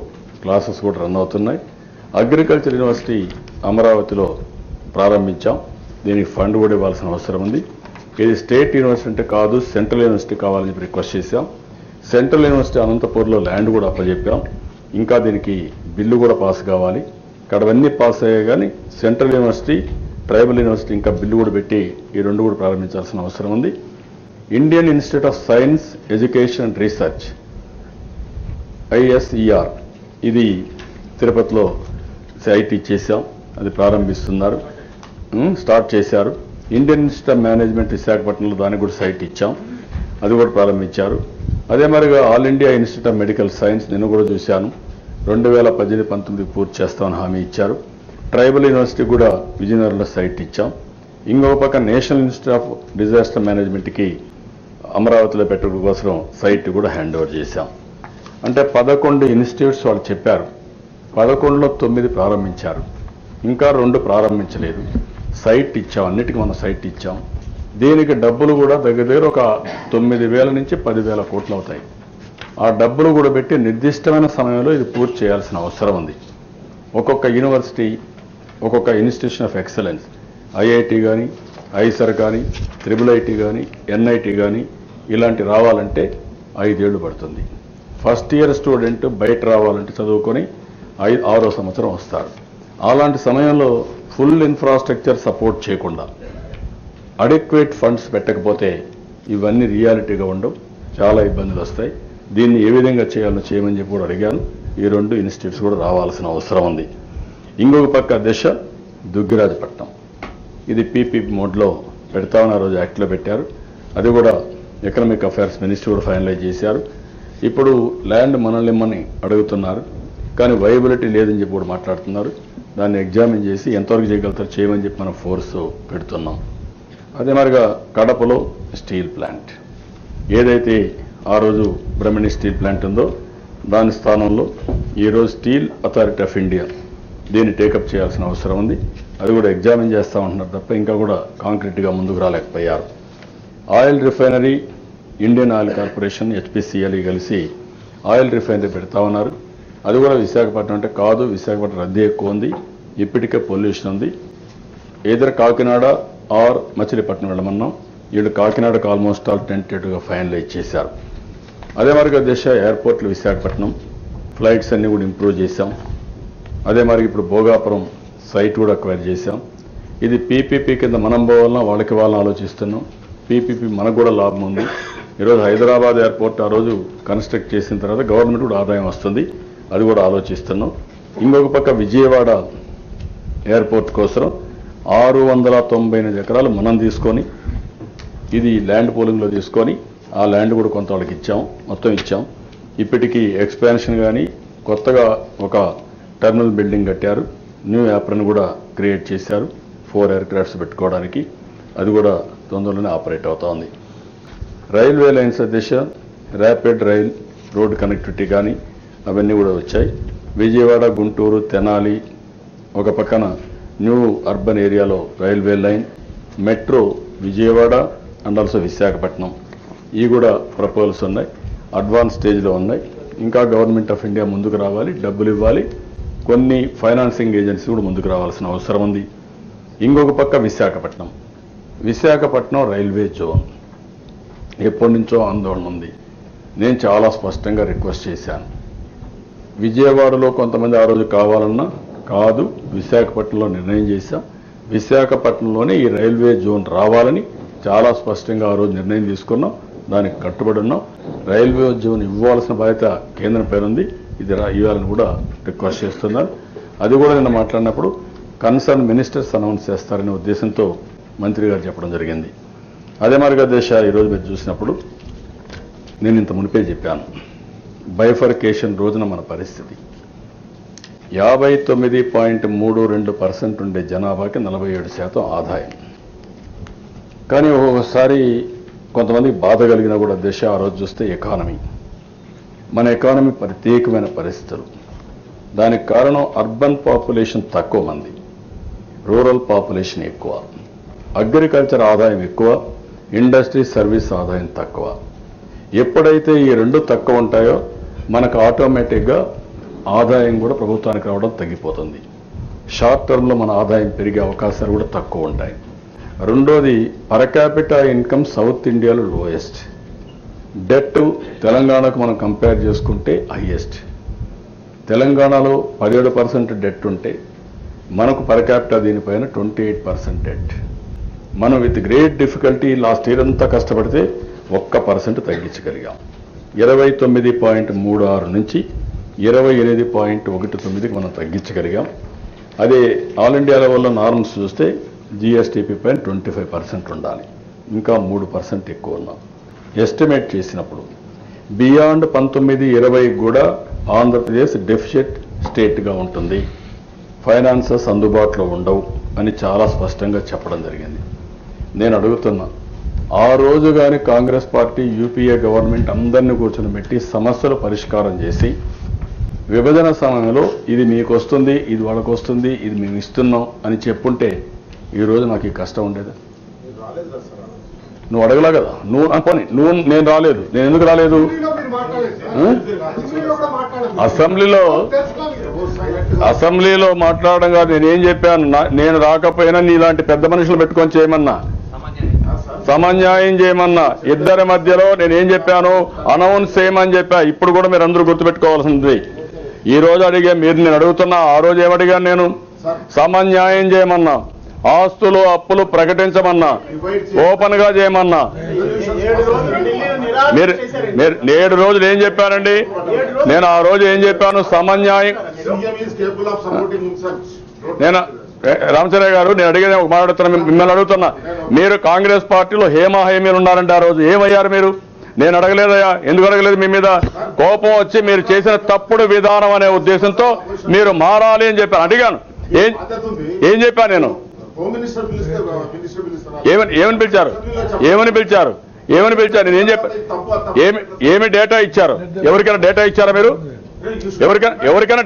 Speaker 1: క్లాసెస్ కూడా రన్ అవుతున్నాయి. అగ్రికల్చర్ యూనివర్సిటీ అమరావతిలో ప్రారంభించాం. దీనికి ఫండ్ కూడా ఇవ్వాల్సిన అవసరం ఉంది. ఇది స్టేట్ యూనివర్సిటీ అంటే కాదు, సెంట్రల్ యూనివర్సిటీ కావాలని చెప్పి రిక్వెస్ట్ చేశాం. సెంట్రల్ యూనివర్సిటీ అనంతపూర్లో ల్యాండ్ కూడా అప్పచెప్పాం. ఇంకా దీనికి బిల్లు కూడా పాస్ కావాలి. ఇక్కడవన్నీ పాస్ అయ్యాయి. కానీ సెంట్రల్ యూనివర్సిటీ, ట్రైబల్ యూనివర్సిటీ ఇంకా బిల్లు కూడా పెట్టి ఈ రెండు కూడా ప్రారంభించాల్సిన అవసరం ఉంది. Indian institute of science education and research ISER ఇది తిరుపతిలో సైట్ ఇచ్చేసాం. అది ప్రారంభిస్తున్నారు, స్టార్ట్ చేశారు. ఇండియన్ ఇన్స్టిట్యూట్ ఆఫ్ మేనేజ్మెంట్ విశాఖపట్నంలో దానికి కూడా సైట్ ఇచ్చాం, అది కూడా ప్రారంభించారు. అదే మరిగా all India institute of medical science నిన్న కూడా చూశాను, 2018-19 పూర్తి చేస్తామని హామీ ఇచ్చారు. ట్రైబల్ యూనివర్సిటీ కూడా విజయనగరంలో సైట్ ఇచ్చాం. ఇంకొక పక్క నేషనల్ ఇన్స్టిట్యూట్ ఆఫ్ డిజాస్టర్ మేనేజ్మెంట్కి అమరావతిలో పెట్టడం కోసం సైట్ కూడా హ్యాండ్ ఓవర్ చేశాం. అంటే 11 ఇన్స్టిట్యూట్స్ వాళ్ళు చెప్పారు. 11లో 9 ప్రారంభించారు, ఇంకా 2 ప్రారంభించలేదు. సైట్ ఇచ్చాం, అన్నిటికీ మనం సైట్ ఇచ్చాం. దీనికి డబ్బులు కూడా దగ్గర ఒక 9,000 నుంచి 10,000 కోట్లు అవుతాయి. ఆ డబ్బులు కూడా పెట్టి నిర్దిష్టమైన సమయంలో ఇది పూర్తి చేయాల్సిన అవసరం ఉంది. ఒక్కొక్క యూనివర్సిటీ, ఒక్కొక్క ఇన్స్టిట్యూషన్ ఆఫ్ ఎక్సలెన్స్, ఐఐటి కానీ, ఐసర్ కానీ, IIIT కానీ, NIT కానీ ఇలాంటి రావాలంటే 5 ఏళ్ళు పడుతుంది. ఫస్ట్ ఇయర్ స్టూడెంట్ బయట రావాలంటే చదువుకొని 6వ సంవత్సరం వస్తారు. అలాంటి సమయంలో ఫుల్ ఇన్ఫ్రాస్ట్రక్చర్ సపోర్ట్ చేయకుండా, అడిక్వేట్ ఫండ్స్ పెట్టకపోతే ఇవన్నీ రియాలిటీగా ఉండవు, చాలా ఇబ్బందులు వస్తాయి. దీన్ని ఏ విధంగా చేయాలో చేయమని చెప్పి కూడా అడిగాను. ఈ 2 ఇన్స్టిట్యూట్స్ కూడా రావాల్సిన అవసరం ఉంది. ఇంకొక పక్క దశ దుగ్గిరాజపట్నం, ఇది PPP మోడ్లో పెడతామని ఆ రోజు యాక్ట్లో పెట్టారు. అది కూడా ఎకనామిక్ అఫైర్స్ మినిస్టర్ కూడా ఫైనలైజ్ చేశారు. ఇప్పుడు ల్యాండ్ మనల్ని అడుగుతున్నారు, కానీ వైబిలిటీ లేదని చెప్పి కూడా మాట్లాడుతున్నారు. దాన్ని ఎగ్జామిన్ చేసి ఎంతవరకు చేయగలుగుతారు చేయమని చెప్పి మనం ఫోర్స్ పెడుతున్నాం. అదే మరిగా కడపలో స్టీల్ ప్లాంట్, ఏదైతే ఆ రోజు బ్రహ్మణి స్టీల్ ప్లాంట్ ఉందో దాని స్థానంలో ఈరోజు స్టీల్ అథారిటీ ఆఫ్ ఇండియా దీన్ని టేకప్ చేయాల్సిన అవసరం ఉంది. అది కూడా ఎగ్జామిన్ చేస్తామంటున్నారు తప్ప ఇంకా కూడా కాంక్రీట్గా ముందుకు రాలేకపోయారు. Oil refinery, Indian oil corporation, HPCL కలిసి ఆయిల్ రిఫైనరీ పెడతా ఉన్నారు. అది కూడా విశాఖపట్నం అంటే కాదు, విశాఖపట్నం రద్దీ ఎక్కువ ఉంది, ఇప్పటికే పొల్యూషన్ ఉంది. ఏదర్ కాకినాడ ఆర్ మచిలీపట్నం వెళ్ళమన్నాం. వీళ్ళు కాకినాడకు ఆల్మోస్ట్ ఆల్ టెంటేటివ్గా ఫైనలైజ్ చేశారు. అదే మరిగా దేశ ఎయిర్పోర్ట్లు విశాఖపట్నం ఫ్లైట్స్ అన్నీ కూడా ఇంప్రూవ్ చేశాం. అదే మరి ఇప్పుడు భోగాపురం సైట్ కూడా అక్వైర్ చేశాం. ఇది PPP కింద మనం పోవాలన్నా వాళ్ళకి వాళ్ళని ఆలోచిస్తున్నాం. PPP మనకు కూడా లాభం ఉంది. ఈరోజు హైదరాబాద్ ఎయిర్పోర్ట్ ఆ రోజు కన్స్ట్రక్ట్ చేసిన తర్వాత గవర్నమెంట్ కూడా ఆదాయం వస్తుంది, అది కూడా ఆలోచిస్తున్నాం. ఇంకొక పక్క విజయవాడ ఎయిర్పోర్ట్ కోసం 698 ఎకరాలు మనం తీసుకొని, ఇది ల్యాండ్ పూలింగ్లో తీసుకొని ఆ ల్యాండ్ కూడా కొంత వాళ్ళకి ఇచ్చాం, మొత్తం ఇచ్చాం. ఇప్పటికీ ఎక్స్పాన్షన్ కానీ కొత్తగా ఒక టెర్మినల్ బిల్డింగ్ కట్టారు, న్యూ యాప్రన్ కూడా క్రియేట్ చేశారు 4 ఎయిర్క్రాఫ్ట్స్ పెట్టుకోవడానికి. అది కూడా తొందరలోనే ఆపరేట్ అవుతా ఉంది. రైల్వే లైన్స్ దిశ ర్యాపిడ్ రైల్ రోడ్ కనెక్టివిటీ కానీ అవన్నీ కూడా వచ్చాయి. విజయవాడ, గుంటూరు, తెనాలి ఒక పక్కన న్యూ అర్బన్ ఏరియాలో railway line, metro Vijayawada and also Visakhapatnam, ఇవి కూడా ప్రపోజల్స్ ఉన్నాయి, అడ్వాన్స్ స్టేజ్లో ఉన్నాయి. ఇంకా గవర్నమెంట్ ఆఫ్ ఇండియా ముందుకు రావాలి, డబ్బులు ఇవ్వాలి, కొన్ని ఫైనాన్సింగ్ ఏజెన్సీ కూడా ముందుకు రావాల్సిన అవసరం ఉంది. ఇంకొక పక్క విశాఖపట్నం రైల్వే జోన్ ఎప్పటి నుంచో ఆందోళన ఉంది. నేను చాలా స్పష్టంగా రిక్వెస్ట్ చేశాను. విజయవాడలో కొంతమంది ఆ రోజు కావాలన్నా కాదు, విశాఖపట్నంలో నిర్ణయం చేశాం. విశాఖపట్నంలోనే ఈ రైల్వే జోన్ రావాలని చాలా స్పష్టంగా ఆ రోజు నిర్ణయం తీసుకున్నాం, దానికి కట్టుబడి ఉన్నాం. రైల్వే జోన్ ఇవ్వాల్సిన బాధ్యత కేంద్రం పైన ఉంది, ఇది ఇవ్వాలని కూడా రిక్వెస్ట్ చేస్తున్నాను. అది కూడా నిన్న మాట్లాడినప్పుడు కన్సర్న్ మినిస్టర్స్ అనౌన్స్ చేస్తారనే ఉద్దేశంతో మంత్రి గారు చెప్పడం జరిగింది. అదే మాదిరిగా ఈరోజు మీరు చూసినప్పుడు నేను ఇంత మునిపే చెప్పాను, బైఫర్కేషన్ రోజున మన పరిస్థితి 59.32% ఉండే జనాభాకి 47% ఆదాయం. కానీ ఒక్కొక్కసారి కొంతమందికి బాధ కలిగినా కూడా ఆ రోజు చూస్తే మన ఎకానమీ ప్రత్యేకమైన పరిస్థితులు. దానికి కారణం అర్బన్ పాపులేషన్ తక్కువ మంది, రూరల్ పాపులేషన్ ఎక్కువ, అగ్రికల్చర్ ఆదాయం ఎక్కువ, ఇండస్ట్రీ సర్వీస్ ఆదాయం తక్కువ. ఎప్పుడైతే ఈ రెండు తక్కువ ఉంటాయో మనకు ఆటోమేటిక్గా ఆదాయం కూడా ప్రభుత్వానికి రావడం తగ్గిపోతుంది. షార్ట్ టర్మ్లో మన ఆదాయం పెరిగే అవకాశాలు కూడా తక్కువ ఉంటాయి. రెండోది, పర్ క్యాపిటా ఇన్కమ్ సౌత్ ఇండియాలో లోయెస్ట్, డెట్ తెలంగాణకు మనం కంపేర్ చేసుకుంటే హైయెస్ట్. తెలంగాణలో 17% డెట్ ఉంటే మనకు పర్ క్యాపిటా దీనిపైన 28% డెట్. మనం with great difficulty last year అంతా కష్టపడితే 1% తగ్గించగలిగాం. 29.36 నుంచి 28.19కి మనం తగ్గించగలిగాం. అదే ఆల్ ఇండియా లెవెల్లో నార్మ్స్ చూస్తే జిఎస్టిపి పైన 25% ఉండాలి, ఇంకా 3% ఎక్కువ ఉన్నాం. ఎస్టిమేట్ చేసినప్పుడు బియాండ్ 19-20 కూడా ఆంధ్రప్రదేశ్ డెఫిసిట్ స్టేట్గా ఉంటుంది, ఫైనాన్సెస్ అందుబాటులో ఉండవు అని చాలా స్పష్టంగా చెప్పడం జరిగింది. నేను అడుగుతున్నా, ఆ రోజు కానీ కాంగ్రెస్ పార్టీ యూపీఏ గవర్నమెంట్ అందరినీ కూర్చొని పెట్టి సమస్యలు పరిష్కారం చేసి విభజన సమయంలో ఇది మీకు వస్తుంది, ఇది వాళ్ళకు వస్తుంది, ఇది మేము ఇస్తున్నాం అని చెప్పుంటే ఈరోజు నాకు ఈ కష్టం ఉండేదా? నువ్వు అడగలా కదా, నేను రాలేదు. నేను ఎందుకు రాలేదు? అసెంబ్లీలో మాట్లాడడం కాదు, నేనేం చెప్పాను, నేను రాకపోయినా నీలాంటి పెద్ద మనుషులు పెట్టుకొని చేయమన్నా, సమన్యాయం చేయమన్నా. ఇద్దరి మధ్యలో నేనేం చెప్పాను, అనౌన్స్ చేయమని చెప్పా. ఇప్పుడు కూడా మీరు అందరూ గుర్తుపెట్టుకోవాల్సింది. ఈ రోజు అడిగే మీరు, నేను అడుగుతున్నా, ఆ రోజు ఏమడిగాను నేను? సమన్యాయం చేయమన్నా, ఆస్తులు అప్పులు ప్రకటించమన్నా, ఓపెన్ గా చేయమన్నా. మీరు 7 రోజులు ఏం చెప్పారండి? నేను ఆ రోజు ఏం చెప్పాను? సమన్యాయం. నేను రామచంద్ర గారు, నేను అడిగేది ఒక మాట్లాడుతున్నా, మిమ్మల్ని అడుగుతున్నా. మీరు కాంగ్రెస్ పార్టీలో హేమీలు ఉన్నారంటే ఆ రోజు ఏమయ్యారు మీరు? నేను అడగలేదయ్యా. ఎందుకు అడగలేదు? మీ మీద కోపం వచ్చి మీరు చేసిన తప్పుడు విధానం అనే ఉద్దేశంతో మీరు మారాలి అని చెప్పాను. అడిగాను, ఏం చెప్పాను నేను? ఏమని పిలిచారు? నేను ఏం చెప్పాను? ఏమి డేటా ఇచ్చారు? ఎవరికైనా డేటా ఇచ్చారా మీరు? ఎవరికైనా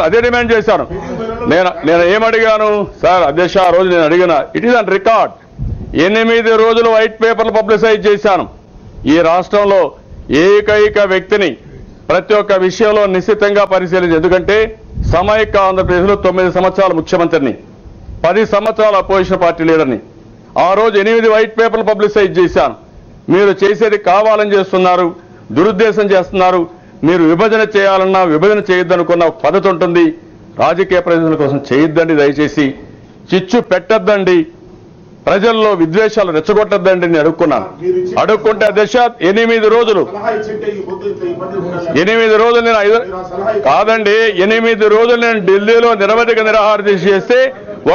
Speaker 1: అదే డిమాండ్ చేశాను. నేను ఏమడిగాను సార్ అధ్యక్ష? ఆ రోజు నేను అడిగిన, ఇట్ ఈస్ ఆన్ రికార్డ్. 8 రోజులు వైట్ పేపర్లు పబ్లిసైజ్ చేశాను. ఈ రాష్ట్రంలో ఏకైక వ్యక్తిని ప్రతి ఒక్క విషయంలో నిశ్చితంగా పరిశీలించి, ఎందుకంటే సమైక్య ఆంధ్రప్రదేశ్లో 9 సంవత్సరాల ముఖ్యమంత్రిని, 10 సంవత్సరాల అపోజిషన్ పార్టీ లీడర్ని. ఆ రోజు 8 వైట్ పేపర్లు పబ్లిసైజ్ చేశాను. మీరు చేసేది కావాలని చేస్తున్నారు, దురుద్దేశం చేస్తున్నారు. మీరు విభజన చేయాలన్నా విభజన చేయొద్దనుకున్న ఒక పద్ధతి ఉంటుంది. రాజకీయ ప్రయోజనాల కోసం చేయొద్దండి, దయచేసి చిచ్చు పెట్టద్దండి, ప్రజల్లో విద్వేషాలు రెచ్చగొట్టద్దండి అని అడుక్కున్నాను. అడుక్కుంటే అధ్యక్ష 8 రోజులు నేను కాదండి, 8 రోజులు నేను ఢిల్లీలో నిరవధిక నిరాహార దీక్ష చేస్తే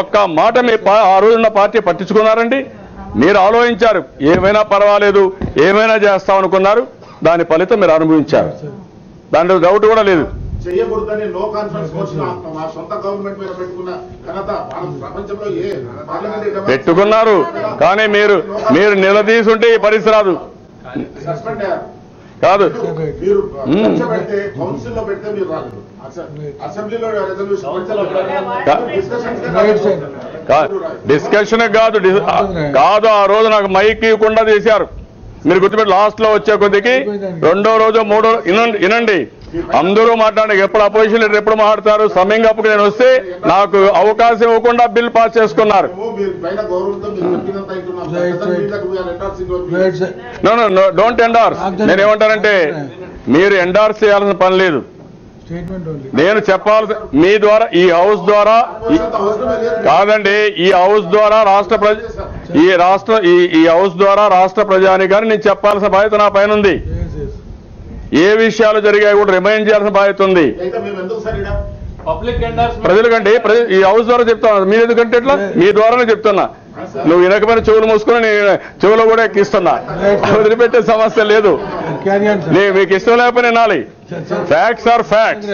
Speaker 1: ఒక్క మాట మీ ఆ రోజున్న పార్టీ పట్టించుకున్నారండి? మీరు ఆలోచించారు, ఏమైనా పర్వాలేదు, ఏమైనా చేస్తామనుకున్నారు, దాని ఫలితం మీరు అనుభవించారు. దాంట్లో డౌట్ కూడా లేదు.
Speaker 2: చేయకూడదని నో కాన్ఫరెన్స్ మోషన్ మా సొంత గవర్నమెంట్ మీద పెట్టుకున్న ఘనత ప్రపంచంలో
Speaker 1: పెట్టుకున్నారు. కానీ మీరు నిలదీసుంటే ఈ పరిస్థితి రాదు.
Speaker 2: సస్పెండ్ అయ్యారు.
Speaker 1: కాదు
Speaker 2: మీరు చర్చ పెడితే కౌన్సిల్ లో పెడితే మీరు రాలేదు, అసెంబ్లీలో
Speaker 1: డిస్కషన్ కాదు కాదు ఆ రోజు నాకు మైక్ ఇవ్వకుండా చేశారు. మీరు గుర్తుపెట్టి లాస్ట్ లో వచ్చే కొద్దికి రెండో రోజు మూడో వినండి అందరూ మాట్లాడే ఎప్పుడు అపోజిషన్ లీడర్ ఎప్పుడు మాట్లాడతారు సమయంగా అప్పుడు నేను వస్తే నాకు అవకాశం ఇవ్వకుండా బిల్ పాస్ చేసుకున్నారు. No don't endorse. నేనేమంటానంటే మీరు ఎండార్స్ చేయాల్సిన పని లేదు. నేను చెప్పాల్సి మీ ద్వారా ఈ హౌస్ ద్వారా కాదండి ఈ హౌస్ ద్వారా ఈ హౌస్ ద్వారా రాష్ట్ర ప్రజానికాన్ని నేను చెప్పాల్సిన బాధ్యత నా పైన ఉంది. ఏ విషయాలు జరిగాయి కూడా రిమైండ్ చేయాల్సిన బాధ్యత ఉంది. ప్రజల కంటే ఈ హౌస్ ద్వారా చెప్తాను. మీరు ఎందుకంటే ఎట్లా మీ ద్వారానే చెప్తున్నా. నువ్వు వినకపోయిన చెవులు మూసుకొని నేను చెవులు కూడా ఎక్కిస్తున్నా. వదిలిపెట్టే సమస్య లేదు. మీకు ఇష్టం లేకపోయినా వినాలి. Facts are facts.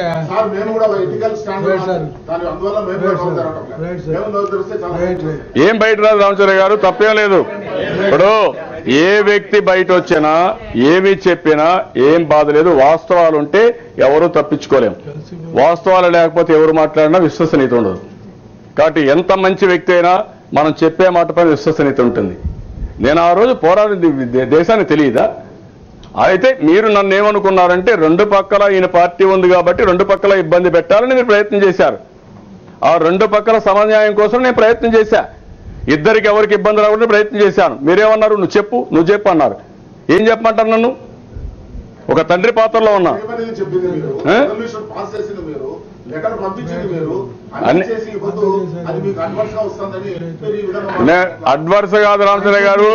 Speaker 1: ఏం బయట రాదు రామచంద్ర గారు, తప్పేం లేదు. ఇప్పుడు ఏ వ్యక్తి బయట వచ్చినా ఏమి చెప్పినా ఏం బాధ లేదు. వాస్తవాలు ఉంటే ఎవరు తప్పించుకోలేం. వాస్తవాలు లేకపోతే ఎవరు మాట్లాడినా విశ్వసనీయత ఉండదు. కాబట్టి ఎంత మంచి వ్యక్తి అయినా మనం చెప్పే మాట పైన విశ్వసనీయత ఉంటుంది. నేను ఆ రోజు పోరాడింది దేశానికి తెలియదా? అయితే మీరు నన్ను ఏమనుకున్నారంటే రెండు పక్కల ఈయన పార్టీ ఉంది కాబట్టి రెండు పక్కల ఇబ్బంది పెట్టాలని మీరు ప్రయత్నం చేశారు. ఆ రెండు పక్కల సమన్యాయం కోసం నేను ప్రయత్నం చేశా. ఇద్దరికి ఎవరికి ఇబ్బంది రాకుండా ప్రయత్నం చేశాను. మీరేమన్నారు? నువ్వు చెప్పు అన్నారు. ఏం చెప్పమంటారు? నన్ను ఒక తండ్రి పాత్రలో ఉన్నా. అడ్వర్స్ కాదు రామచంద్ర గారు,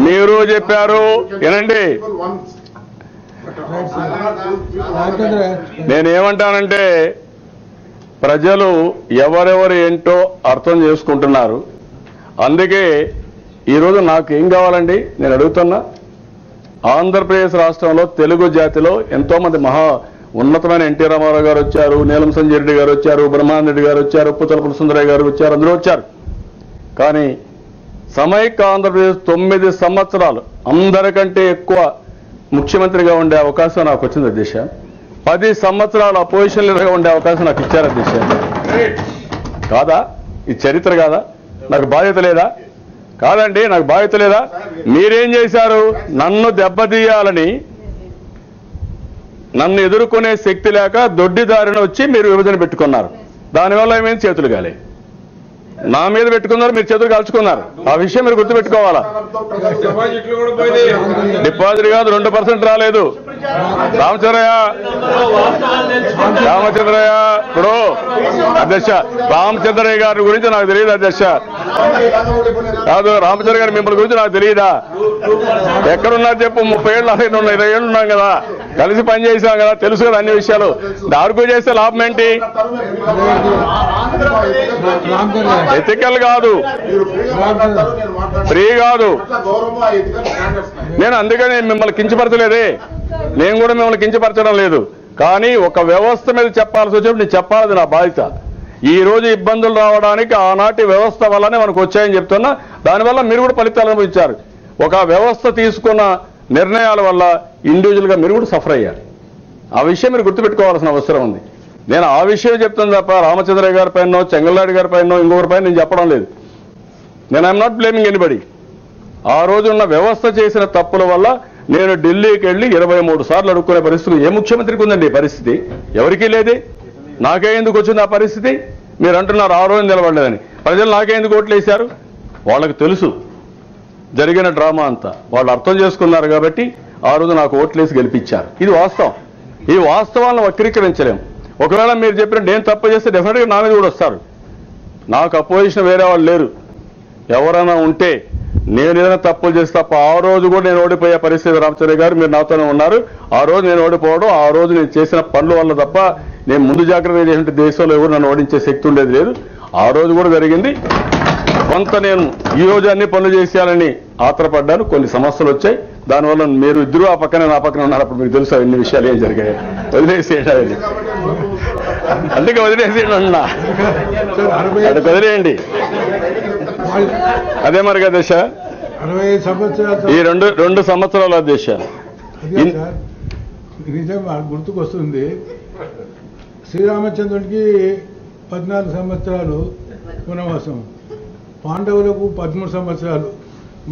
Speaker 1: మీరు చెప్పారు. వినండి, నేనేమంటానంటే ప్రజలు ఎవరెవరు ఏంటో అర్థం చేసుకుంటున్నారు. అందుకే ఈరోజు నాకు ఏం కావాలండి నేను అడుగుతున్నా. ఆంధ్రప్రదేశ్ రాష్ట్రంలో తెలుగు జాతిలో ఎంతో మంది మహా ఉన్నతమైన ఎన్టీ రామారావు గారు వచ్చారు, నీలం సంజయ్ రెడ్డి గారు వచ్చారు, బ్రహ్మానందరెడ్డి గారు వచ్చారు, పుచ్చలపల్లి సుందరయ్య గారు వచ్చారు, అందరూ వచ్చారు. కానీ సమైక్య ఆంధ్రప్రదేశ్ 9 సంవత్సరాలు అందరికంటే ఎక్కువ ముఖ్యమంత్రిగా ఉండే అవకాశం నాకు వచ్చింది అధ్యక్ష. 10 సంవత్సరాలు అపోజిషన్ లీడర్గా ఉండే అవకాశం నాకు ఇచ్చారు అధ్యక్ష. కాదా? ఇది చరిత్ర కాదా? నాకు బాధ్యత లేదా? కాదండి, నాకు బాధ్యత లేదా? మీరేం చేశారు? నన్ను దెబ్బతీయాలని, నన్ను ఎదుర్కొనే శక్తి లేక దొడ్డిదారిన వచ్చి మీరు విభజన పెట్టుకున్నారు. దానివల్ల ఏమైంది? చేతులు గాలి నా మీద పెట్టుకున్నారు, మీరు చేతులు కాల్చుకున్నారు. ఆ విషయం మీరు గుర్తుపెట్టుకోవాలా. డిపాజిట్ కాదు, 2% రాలేదు. రామచంద్రయ్య ఇప్పుడు అధ్యక్ష రామచంద్రయ్య గారి గురించి నాకు తెలియదు అధ్యక్ష. కాదు రామచంద్ర గారు మిమ్మల్ని గురించి నాకు తెలియదా? ఎక్కడున్నారు చెప్పు. 30 ఏళ్ళు 20 ఏళ్ళు ఉన్నాం కదా, కలిసి పనిచేసాం కదా, తెలుసు కదా అన్ని విషయాలు. దాడుకు చేస్తే లాభం ఏంటి? ఎథికల్ కాదు, ఫ్రీ కాదు. నేను అందుకని మిమ్మల్ని కించపరచలేదే. నేను కూడా మిమ్మల్ని కించపరచడం లేదు. కానీ ఒక వ్యవస్థ మీద చెప్పాల్సి వచ్చినప్పుడు నేను చెప్పాలి, నా బాధ్యత. ఈ రోజు ఇబ్బందులు రావడానికి ఆనాటి వ్యవస్థ వల్లనే మనకు వచ్చాయని చెప్తున్నా. దానివల్ల మీరు కూడా ఫలితాలు అనుభవించారు. ఒక వ్యవస్థ తీసుకున్న నిర్ణయాల వల్ల ఇండివిజువల్గా మీరు కూడా సఫర్ అయ్యారు. ఆ విషయం మీరు గుర్తుపెట్టుకోవాల్సిన అవసరం ఉంది. నేను ఆ విషయం చెప్తాను తప్ప రామచంద్రయ్య గారి పైన, చెంగల్నాయుడు గారి పైన, ఇంకొకరి పైన నేను చెప్పడం లేదు. నేను ఐఎమ్ నాట్ బ్లేమింగ్ ఎనీబడి. ఆ రోజు ఉన్న వ్యవస్థ చేసిన తప్పుల వల్ల నేను ఢిల్లీకి వెళ్ళి 23 సార్లు అడుక్కునే పరిస్థితి ఏ ముఖ్యమంత్రికి ఉందండి? ఈ పరిస్థితి ఎవరికీ లేదే. నాకే ఎందుకు వచ్చింది ఆ పరిస్థితి? మీరు అంటున్నారు ఆ రోజు నిలబడలేదని. ప్రజలు నాకే ఎందుకు ఓట్లు వేశారు? వాళ్ళకి తెలుసు జరిగిన డ్రామా అంతా. వాళ్ళు అర్థం చేసుకున్నారు కాబట్టి ఆ రోజు నాకు ఓట్లేసి గెలిపించారు. ఇది వాస్తవం. ఈ వాస్తవాలను వక్రీకరించలేము. ఒకవేళ మీరు చెప్పిన నేను తప్పు చేస్తే డెఫినెట్గా నా మీద కూడా వస్తారు. నాకు అపోజిషన్ వేరే వాళ్ళు లేరు. ఎవరైనా ఉంటే నేను ఏదైనా తప్పులు చేస్తే తప్ప ఆ రోజు కూడా నేను ఓడిపోయే పరిస్థితి. రామచంద్ర గారు మీరు నాతోనే ఉన్నారు. ఆ రోజు నేను ఓడిపోవడం ఆ రోజు నేను చేసిన పనుల వల్ల తప్ప నేను ముందు జాగ్రత్త చేసిన దేశంలో ఎవరు నన్ను ఓడించే శక్తి ఉండేది లేదు. ఆ రోజు కూడా జరిగింది. కొంత నేను ఈ రోజు అన్ని పనులు చేసేయాలని ఆత్రపడ్డాను. కొన్ని సమస్యలు వచ్చాయి. దానివల్ల మీరు ఇద్దరు ఆ పక్కనే నా పక్కన ఉన్నారు. అప్పుడు మీకు తెలుసు ఎన్ని విషయాలు ఏం జరిగాయి. వదిలేసేయాలి, అందుకే వదిలేసేయండి అన్నా. అక్కడికి వదిలేయండి. అదే మరి దశ ఈ 2 సంవత్సరాల దశ
Speaker 3: నిజం గుర్తుకొస్తుంది. శ్రీరామచంద్రుడికి 14 సంవత్సరాలు వనవాసం, పాండవులకు 13 సంవత్సరాలు,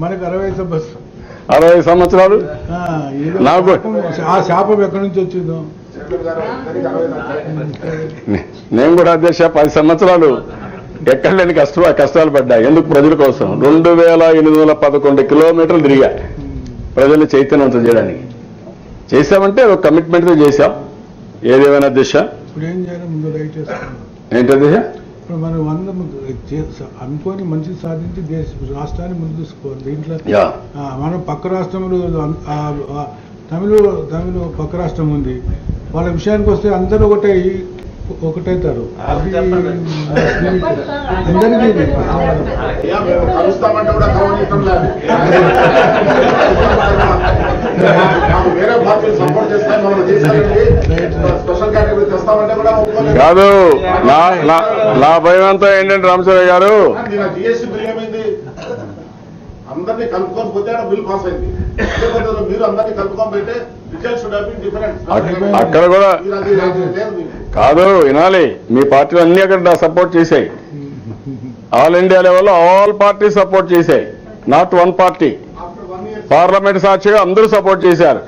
Speaker 3: మనకు 60 సంవత్సరాలు.
Speaker 1: 60 సంవత్సరాలు నాకు
Speaker 3: ఆ శాపం ఎక్కడి నుంచి వచ్చిందో.
Speaker 1: నేను కూడా అధ్యక్ష 10 సంవత్సరాలు ఎక్కడ లేని కష్టాలు పడ్డా. ఎందుకు? ప్రజల కోసం 2811 కిలోమీటర్లు తిరిగా ప్రజల్ని చైతన్యవంతం చేయడానికి. చేశామంటే ఒక కమిట్మెంట్తో చేశాం. ఏదేమైనా అధ్యక్ష
Speaker 3: ఇప్పుడు ఏం చేయాలి? ముందు రైట్ చేసుకోవాలి.
Speaker 1: ఏంటి అధ్యక్ష?
Speaker 3: ఇప్పుడు మనం అనుకోని మంచి సాధించి రాష్ట్రాన్ని ముందు తీసుకోవాలి. దీంట్లో మనం పక్క రాష్ట్రంలో తమిళ పక్క రాష్ట్రం ఉంది, వాళ్ళ విషయానికి వస్తే అందరూ ఒకటైతారు. అది అందరికీ
Speaker 2: కలుస్తామంటే కూడా గౌరవించడం లేదు. వేరే పార్టీలు సపోర్ట్ చేస్తాయి, మనం స్పెషల్ కేటగిరీ తెస్తామంటే కూడా
Speaker 1: కాదు. నా భయం అంతా ఏంటంటే రామచంద్ర గారు,
Speaker 2: జిఎస్టీ బిల్ ఏమైంది? అందరినీ కలుపుకొని పోతే బిల్ పాస్ అయింది. మీరు అందరినీ కలుపుకొని పెడితే results should have been different.
Speaker 1: అక్కడ కూడా కాదు, వినాలి. మీ పార్టీలు అన్ని అక్కడ సపోర్ట్ చేశాయి. ఆల్ ఇండియా లెవెల్లో ఆల్ పార్టీ సపోర్ట్ చేశాయి, నాట్ వన్ పార్టీ. పార్లమెంట్ సాక్షిగా అందరూ సపోర్ట్ చేశారు.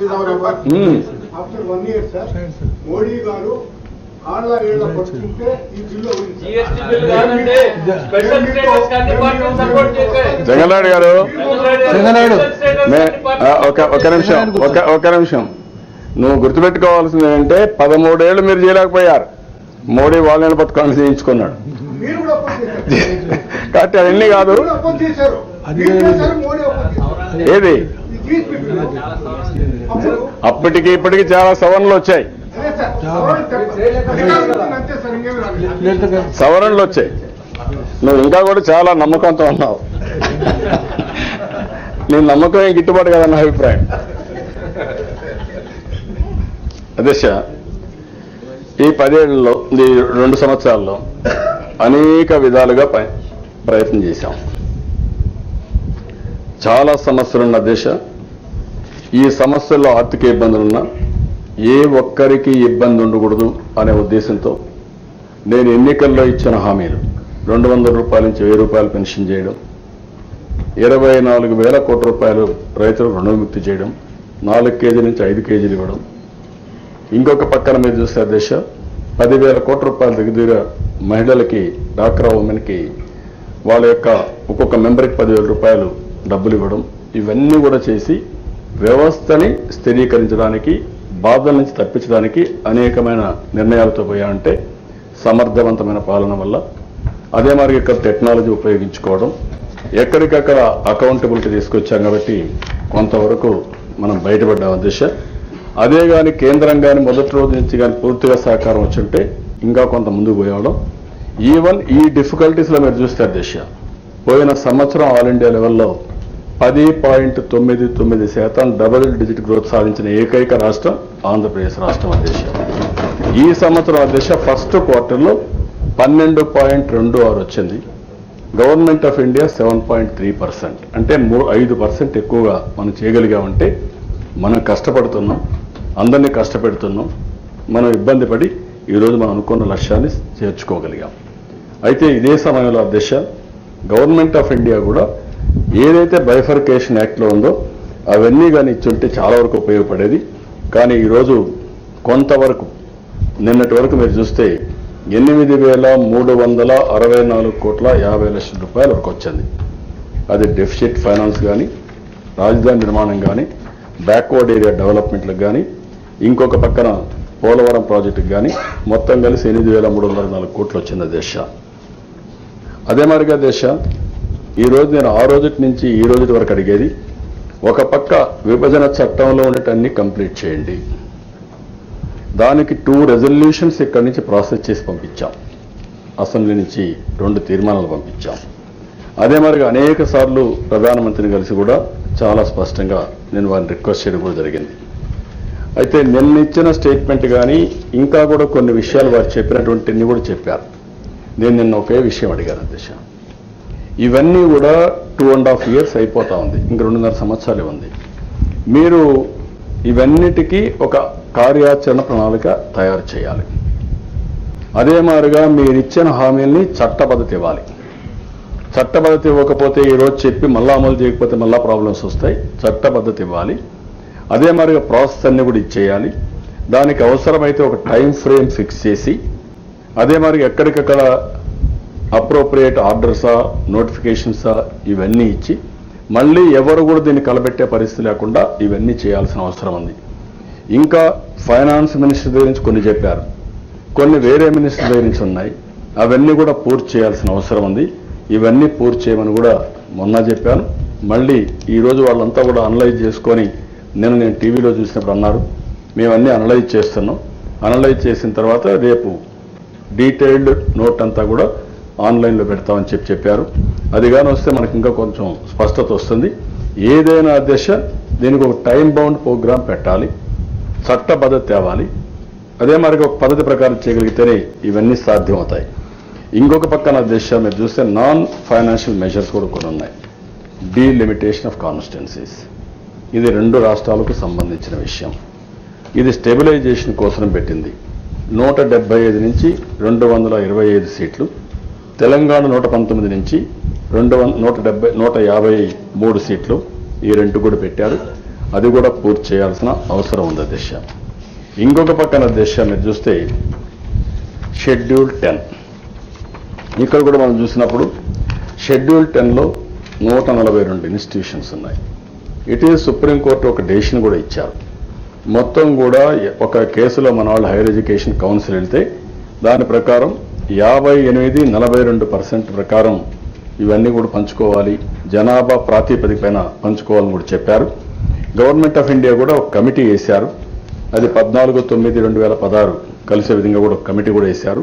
Speaker 4: ఆఫ్టర్ 1 year సార్ మోడీ గారు ఆన్ల ఏళ్ళ పట్టుకుంటే ఈ బిల్లు
Speaker 1: జగన్నాయుడు గారు, ఒక నిమిషం నువ్వు గుర్తుపెట్టుకోవాల్సింది ఏంటంటే 13 ఏళ్ళు మీరు చేయలేకపోయారు. మోడీ వాళ్ళని పట్టుకొని చేయించుకున్నాడు. కాబట్టి అవన్నీ కాదు. ఏది అప్పటికి ఇప్పటికి చాలా సవరణలు వచ్చాయి. సవరణలు వచ్చాయి. నువ్వు ఇంకా కూడా చాలా నమ్మకంతో ఉన్నావు. నీ నమ్మకం ఏం గిట్టుబాటు కదా నా అభిప్రాయం. అధ్యక్ష, ఈ 10 ఏళ్లలో ఈ 2 సంవత్సరాల్లో అనేక విధాలుగా ప్రయత్నం చేశాం. చాలా సమస్యలున్న దేశ, ఈ సమస్యల్లో ఆర్థిక ఇబ్బందులున్నా ఏ ఒక్కరికి ఇబ్బంది ఉండకూడదు అనే ఉద్దేశంతో నేను ఎన్నికల్లో ఇచ్చిన హామీలు 200 రూపాయల నుంచి 1000 రూపాయలు పెన్షన్ చేయడం, 24,000 కోట్ల రూపాయలు రైతులకు రుణ విముక్తి చేయడం, 4 కేజీల నుంచి 5 కేజీలు ఇవ్వడం. ఇంకొక పక్కన మీరు చూస్తే దేశ 10,000 కోట్ల రూపాయలు దగ్గర మహిళలకి, డాక్రా ఉమెన్కి వాళ్ళ యొక్క ఒక్కొక్క మెంబర్కి 10,000 రూపాయలు డబ్బులు ఇవ్వడం. ఇవన్నీ కూడా చేసి వ్యవస్థని స్థిరీకరించడానికి, బాధల నుంచి తప్పించడానికి అనేకమైన నిర్ణయాలతో పోయామంటే సమర్థవంతమైన పాలన వల్ల. అదే మరి ఇక్కడ టెక్నాలజీ ఉపయోగించుకోవడం, ఎక్కడికక్కడ అకౌంటబిలిటీ తీసుకొచ్చాం కాబట్టి కొంతవరకు మనం బయటపడ్డాం అధ్యక్ష. అదే కానీ కేంద్రం కానీ మొదటి రోజు నుంచి కానీ పూర్తిగా సహకారం వచ్చుంటే ఇంకా కొంత ముందుకు పోయేవాళ్ళం. ఈవెన్ ఈ డిఫికల్టీస్లో మీరు చూస్తే అధ్యక్ష, పోయిన సంవత్సరం ఆల్ ఇండియా లెవెల్లో 10.99% డబుల్ డిజిట్ గ్రోత్ సాధించిన ఏకైక రాష్ట్రం ఆంధ్రప్రదేశ్ రాష్ట్రం అధ్యక్ష. ఈ సంవత్సరం అధ్యక్ష ఫస్ట్ క్వార్టర్లో 12.26 వచ్చింది. Government of India 7.3%. అంటే 5% ఎక్కువగా మనం చేయగలిగామంటే మనం కష్టపడుతున్నాం, అందరినీ కష్టపెడుతున్నాం. మనం ఇబ్బంది పడి ఈరోజు మనం అనుకున్న లక్ష్యాన్ని చేర్చుకోగలిగాం. అయితే ఇదే సమయంలో అధ్యక్ష గవర్నమెంట్ ఆఫ్ ఇండియా కూడా ఏదైతే బైఫర్కేషన్ యాక్ట్లో ఉందో అవన్నీ కానీ ఇచ్చుంటే చాలా వరకు ఉపయోగపడేది. కానీ ఈరోజు కొంతవరకు నిన్నటి వరకు మీరు చూస్తే 8,364 కోట్ల 50 లక్షల రూపాయల వరకు వచ్చింది. అది డెఫిసిట్ ఫైనాన్స్ కానీ, రాజధాని నిర్మాణం కానీ, బ్యాక్వర్డ్ ఏరియా డెవలప్మెంట్లకు కానీ, ఇంకొక పక్కన పోలవరం ప్రాజెక్టుకి కానీ మొత్తం కలిసి 8,304 కోట్లు వచ్చింది దేశ. అదే మాదిరిగా దేశ ఈరోజు నేను ఆ రోజు నుంచి ఈ రోజు వరకు అడిగేది, ఒక పక్క విభజన చట్టంలో ఉండేటన్ని కంప్లీట్ చేయండి. దానికి 2 రెజల్యూషన్స్ ఇక్కడి నుంచి ప్రాసెస్ చేసి పంపించాం. అసెంబ్లీ నుంచి 2 తీర్మానాలు పంపించాం. అదే మరిగా అనేక సార్లు ప్రధానమంత్రిని కలిసి కూడా చాలా స్పష్టంగా నేను వారిని రిక్వెస్ట్ చేయడం కూడా జరిగింది. అయితే నిన్న ఇచ్చిన స్టేట్మెంట్ కానీ ఇంకా కూడా కొన్ని విషయాలు వారు చెప్పినటువంటివన్నీ కూడా చెప్పారు. నేను నిన్న ఒకే విషయం అడిగాను అధ్యక్ష. ఇవన్నీ కూడా 2.5 years అయిపోతా ఉంది, ఇంకా 2.5 సంవత్సరాలు ఉంది. మీరు ఇవన్నిటికీ ఒక కార్యాచరణ ప్రణాళిక తయారు చేయాలి. అదే మాదిరిగా మీరిచ్చిన హామీల్ని చట్టబద్ధత ఇవ్వాలి. చట్టబద్ధత ఇవ్వకపోతే ఈరోజు చెప్పి మళ్ళా అమలు చేయకపోతే మళ్ళా ప్రాబ్లమ్స్ వస్తాయి. చట్టబద్ధత ఇవ్వాలి. అదే మాదిరిగా ప్రాసెస్ అన్ని కూడా ఇచ్చేయాలి. దానికి అవసరమైతే ఒక టైం ఫ్రేమ్ ఫిక్స్ చేసి అదే మాదిరిగా ఎక్కడికక్కడ అప్రోప్రియేట్ ఆర్డర్సా నోటిఫికేషన్సా ఇవన్నీ ఇచ్చి మళ్ళీ ఎవరు కూడా దీన్ని కలబెట్టే పరిస్థితి లేకుండా ఇవన్నీ చేయాల్సిన అవసరం ఉంది. ఇంకా ఫైనాన్స్ మినిస్టర్ దగ్గర నుంచి కొన్ని చెప్పారు, కొన్ని వేరే మినిస్టర్ దగ్గర నుంచి ఉన్నాయి. అవన్నీ కూడా పూర్తి చేయాల్సిన అవసరం ఉంది. ఇవన్నీ పూర్తి చేయమని కూడా మొన్న చెప్పాను. మళ్ళీ ఈరోజు వాళ్ళంతా కూడా అనలైజ్ చేసుకొని నేను టీవీలో చూసినప్పుడు అన్నారు, మేమన్నీ అనలైజ్ చేస్తున్నాం. అనలైజ్ చేసిన తర్వాత రేపు డీటెయిల్డ్ నోట్ అంతా కూడా ఆన్లైన్లో పెడతామని చెప్పారు. అది కానీ వస్తే మనకి ఇంకా కొంచెం స్పష్టత వస్తుంది. ఏదైనా అధ్యక్ష దీనికి ఒక టైం బౌండ్ ప్రోగ్రాం పెట్టాలి, చట్టబద్ధత తేవాలి. అదే మరి ఒక పద్ధతి ప్రకారం చేయగలిగితేనే ఇవన్నీ సాధ్యమవుతాయి. ఇంకొక పక్కన అధ్యక్ష మీరు చూస్తే నాన్ ఫైనాన్షియల్ మెజర్స్ కూడా కొన్ని ఉన్నాయి. డీలిమిటేషన్ ఆఫ్ కాన్స్టిట్యున్సీస్, ఇది 2 రాష్ట్రాలకు సంబంధించిన విషయం. ఇది స్టెబిలైజేషన్ కోసం పెట్టింది. 175 నుంచి 225 సీట్లు, తెలంగాణ 119 నుంచి 153 సీట్లు, ఈ 2 కూడా పెట్టారు. అది కూడా పూర్తి చేయాల్సిన అవసరం ఉంది అధ్యక్ష. ఇంకొక పక్కన అధ్యక్ష మీరు చూస్తే షెడ్యూల్ 10, ఇక్కడ కూడా మనం చూసినప్పుడు షెడ్యూల్ 10లో 142 ఇన్స్టిట్యూషన్స్ ఉన్నాయి. ఇటీవల సుప్రీంకోర్టు ఒక డెసిషన్ కూడా ఇచ్చారు. మొత్తం కూడా ఒక కేసులో మన వాళ్ళు హైయర్ ఎడ్యుకేషన్ కౌన్సిల్ వెళ్తే దాని ప్రకారం 58-42% ప్రకారం ఇవన్నీ కూడా పంచుకోవాలి, జనాభా ప్రాతిపదికపైన పంచుకోవాలని కూడా చెప్పారు. గవర్నమెంట్ ఆఫ్ ఇండియా కూడా ఒక కమిటీ వేశారు. అది 14/9/2016 కలిసే విధంగా కూడా ఒక కమిటీ కూడా వేశారు.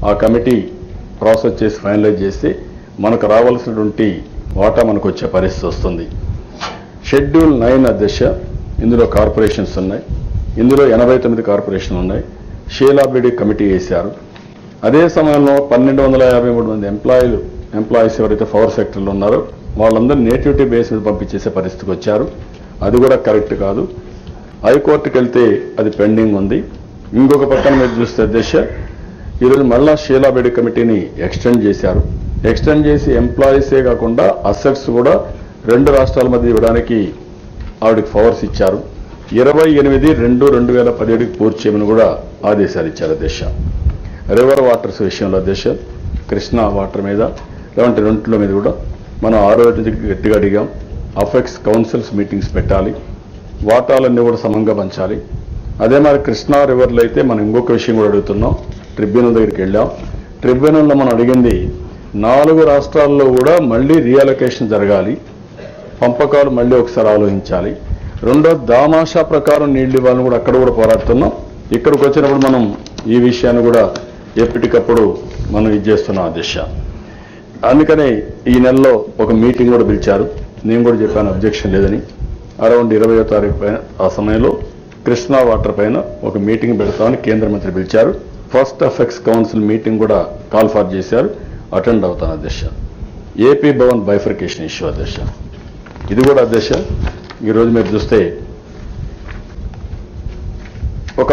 Speaker 1: ఆ కమిటీ ప్రాసెస్ చేసి ఫైనలైజ్ చేస్తే మనకు రావాల్సినటువంటి వాటా మనకు వచ్చే పరిస్థితి వస్తుంది. షెడ్యూల్ 9 అధ్యక్ష, ఇందులో కార్పొరేషన్స్ ఉన్నాయి. ఇందులో 89 కార్పొరేషన్లు ఉన్నాయి. షీలాబిడి కమిటీ వేశారు. అదే సమయంలో 1253 మంది ఎంప్లాయీస్ ఎవరైతే పవర్ సెక్టర్లో ఉన్నారో వాళ్ళందరూ నేటివిటీ బేస్ మీద పంపించేసే పరిస్థితికి వచ్చారు. అది కూడా కరెక్ట్ కాదు. హైకోర్టుకి వెళ్తే అది పెండింగ్ ఉంది. ఇంకొక పక్కన మీరు చూస్తే అధ్యక్ష, ఈరోజు మళ్ళా షీలాబిడి కమిటీని ఎక్స్టెండ్ చేశారు. ఎక్స్టెండ్ చేసి ఎంప్లాయీసే కాకుండా అసెట్స్ కూడా 2 రాష్ట్రాల మధ్య ఇవ్వడానికి ఆవిడకి పవర్స్ ఇచ్చారు. 28/2/2017కి పూర్తి చేయమని కూడా ఆదేశాలు ఇచ్చారు అధ్యక్ష. రివర్ వాటర్స్ విషయంలో అధ్యక్ష, కృష్ణా వాటర్ మీద ఇలాంటి 2 మీద కూడా మనం ఆ రోజు గట్టిగా అడిగాం. అఫెక్స్ కౌన్సిల్స్ మీటింగ్స్ పెట్టాలి, వాటాలన్నీ కూడా సమంగా పంచాలి. అదే మరి కృష్ణా రివర్లో అయితే మనం ఇంకొక విషయం కూడా అడుగుతున్నాం. ట్రిబ్యునల్ దగ్గరికి వెళ్ళాం. ట్రిబ్యునల్లో మనం అడిగింది 4 రాష్ట్రాల్లో కూడా మళ్ళీ రీఅలొకేషన్ జరగాలి, పంపకాలు మళ్ళీ ఒకసారి ఆలోచించాలి. రెండో దామాషా ప్రకారం నీళ్లు ఇవ్వాలని కూడా అక్కడ కూడా పోరాడుతున్నాం. ఇక్కడికి వచ్చినప్పుడు మనం ఈ విషయాన్ని కూడా ఎప్పటికప్పుడు మనం ఇది చేస్తున్నాం అధ్యక్ష. అందుకనే ఈ నెలలో ఒక మీటింగ్ కూడా పిలిచారు. నేను కూడా చెప్పాను అబ్జెక్షన్ లేదని. అరౌండ్ 20వ తారీఖు పైన ఆ సమయంలో కృష్ణా వాటర్ పైన ఒక మీటింగ్ పెడతామని కేంద్ర మంత్రి పిలిచారు. ఫస్ట్ అఫెక్స్ కౌన్సిల్ మీటింగ్ కూడా కాల్ ఫార్ చేశారు. అటెండ్ అవుతాను అధ్యక్ష. ఏపీ భవన్ బైఫర్కేషన్ ఇష్యూ అధ్యక్ష, ఇది కూడా అధ్యక్ష ఈరోజు మీరు చూస్తే ఒక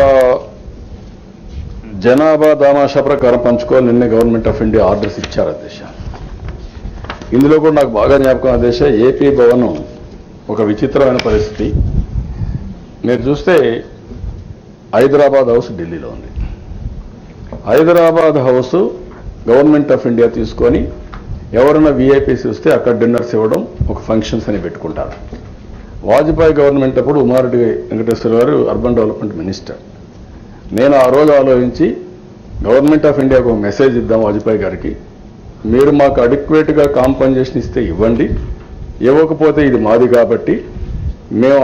Speaker 1: జనాభా దామాషా ప్రకారం పంచుకోవాలి. నిన్నే గవర్నమెంట్ ఆఫ్ ఇండియా ఆర్డర్స్ ఇచ్చారు అధ్యక్ష. ఇందులో కూడా నాకు బాగా జ్ఞాపకం అధ్యక్ష, ఏపీ భవన్ ఒక విచిత్రమైన పరిస్థితి. మీరు చూస్తే హైదరాబాద్ హౌస్ ఢిల్లీలో ఉంది. Hyderabad house government of India తీసుకొని ఎవరైనా వీఐపీస్ వస్తే అక్కడ డిన్నర్స్ ఇవ్వడం, ఒక ఫంక్షన్స్ అని పెట్టుకుంటారు. వాజ్పేయి గవర్నమెంట్ అప్పుడు ఉమారెడ్డి వెంకటేశ్వర గారు అర్బన్ డెవలప్మెంట్ మినిస్టర్. నేను ఆ రోజు ఆలోచించి గవర్నమెంట్ ఆఫ్ ఇండియాకు ఒక మెసేజ్ ఇద్దాం వాజ్పేయి గారికి, మీరు మాకు అడిక్వేట్గా కాంపన్సేషన్ ఇస్తే ఇవ్వండి, ఇవ్వకపోతే ఇది మాది కాబట్టి మేము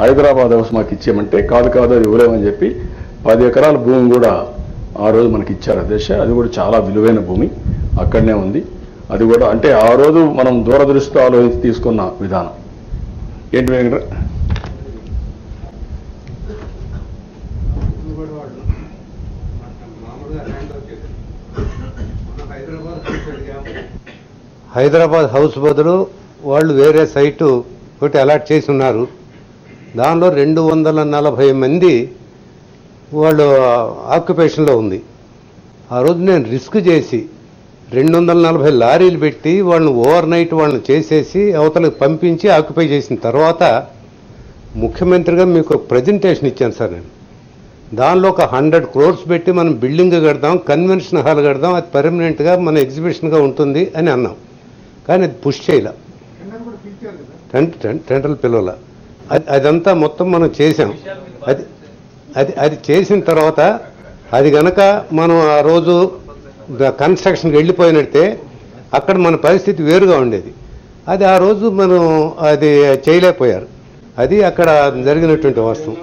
Speaker 1: హైదరాబాద్ హౌస్ మాకు ఇచ్చేయమంటే కాదు అది ఇవ్వలేమని చెప్పి 10 ఎకరాల భూమి కూడా ఆ రోజు మనకి ఇచ్చారు అధ్యక్ష. అది కూడా చాలా విలువైన భూమి అక్కడనే ఉంది. అది కూడా అంటే ఆ రోజు మనం దూరదృష్టితో ఆలోచించి తీసుకున్న విధానం ఏంటి వెంకట
Speaker 5: హైదరాబాద్ హౌస్ బదులు వాళ్ళు వేరే సైటు ఒకటి అలాట్ చేసి ఉన్నారు. దానిలో 240 మంది వాళ్ళు ఆక్యుపేషన్లో ఉంది. ఆ రోజు నేను రిస్క్ చేసి 240 లారీలు పెట్టి వాళ్ళని ఓవర్ నైట్ వాళ్ళని చేసేసి అవతలకు పంపించి ఆక్యుపై చేసిన తర్వాత ముఖ్యమంత్రిగా మీకు ప్రజెంటేషన్ ఇచ్చాను సార్ నేను. దానిలో ఒక 100 crores పెట్టి మనం బిల్డింగ్ కడదాం, కన్వెన్షన్ హాల్ కడదాం, అది పర్మనెంట్గా మన ఎగ్జిబిషన్గా ఉంటుంది అని అన్నాం. కానీ అది పుష్ చేయలే, టెండర్లు పిలవల. అదంతా మొత్తం మనం చేసాం. అది చేసిన తర్వాత అది గనక మనం ఆ రోజు కన్స్ట్రక్షన్కి వెళ్ళిపోయినట్టే అక్కడ మన పరిస్థితి వేరుగా ఉండేది. అది ఆ రోజు మనం అది చేయలేకపోయారు. అది అక్కడ జరిగినటువంటి వాస్తవం.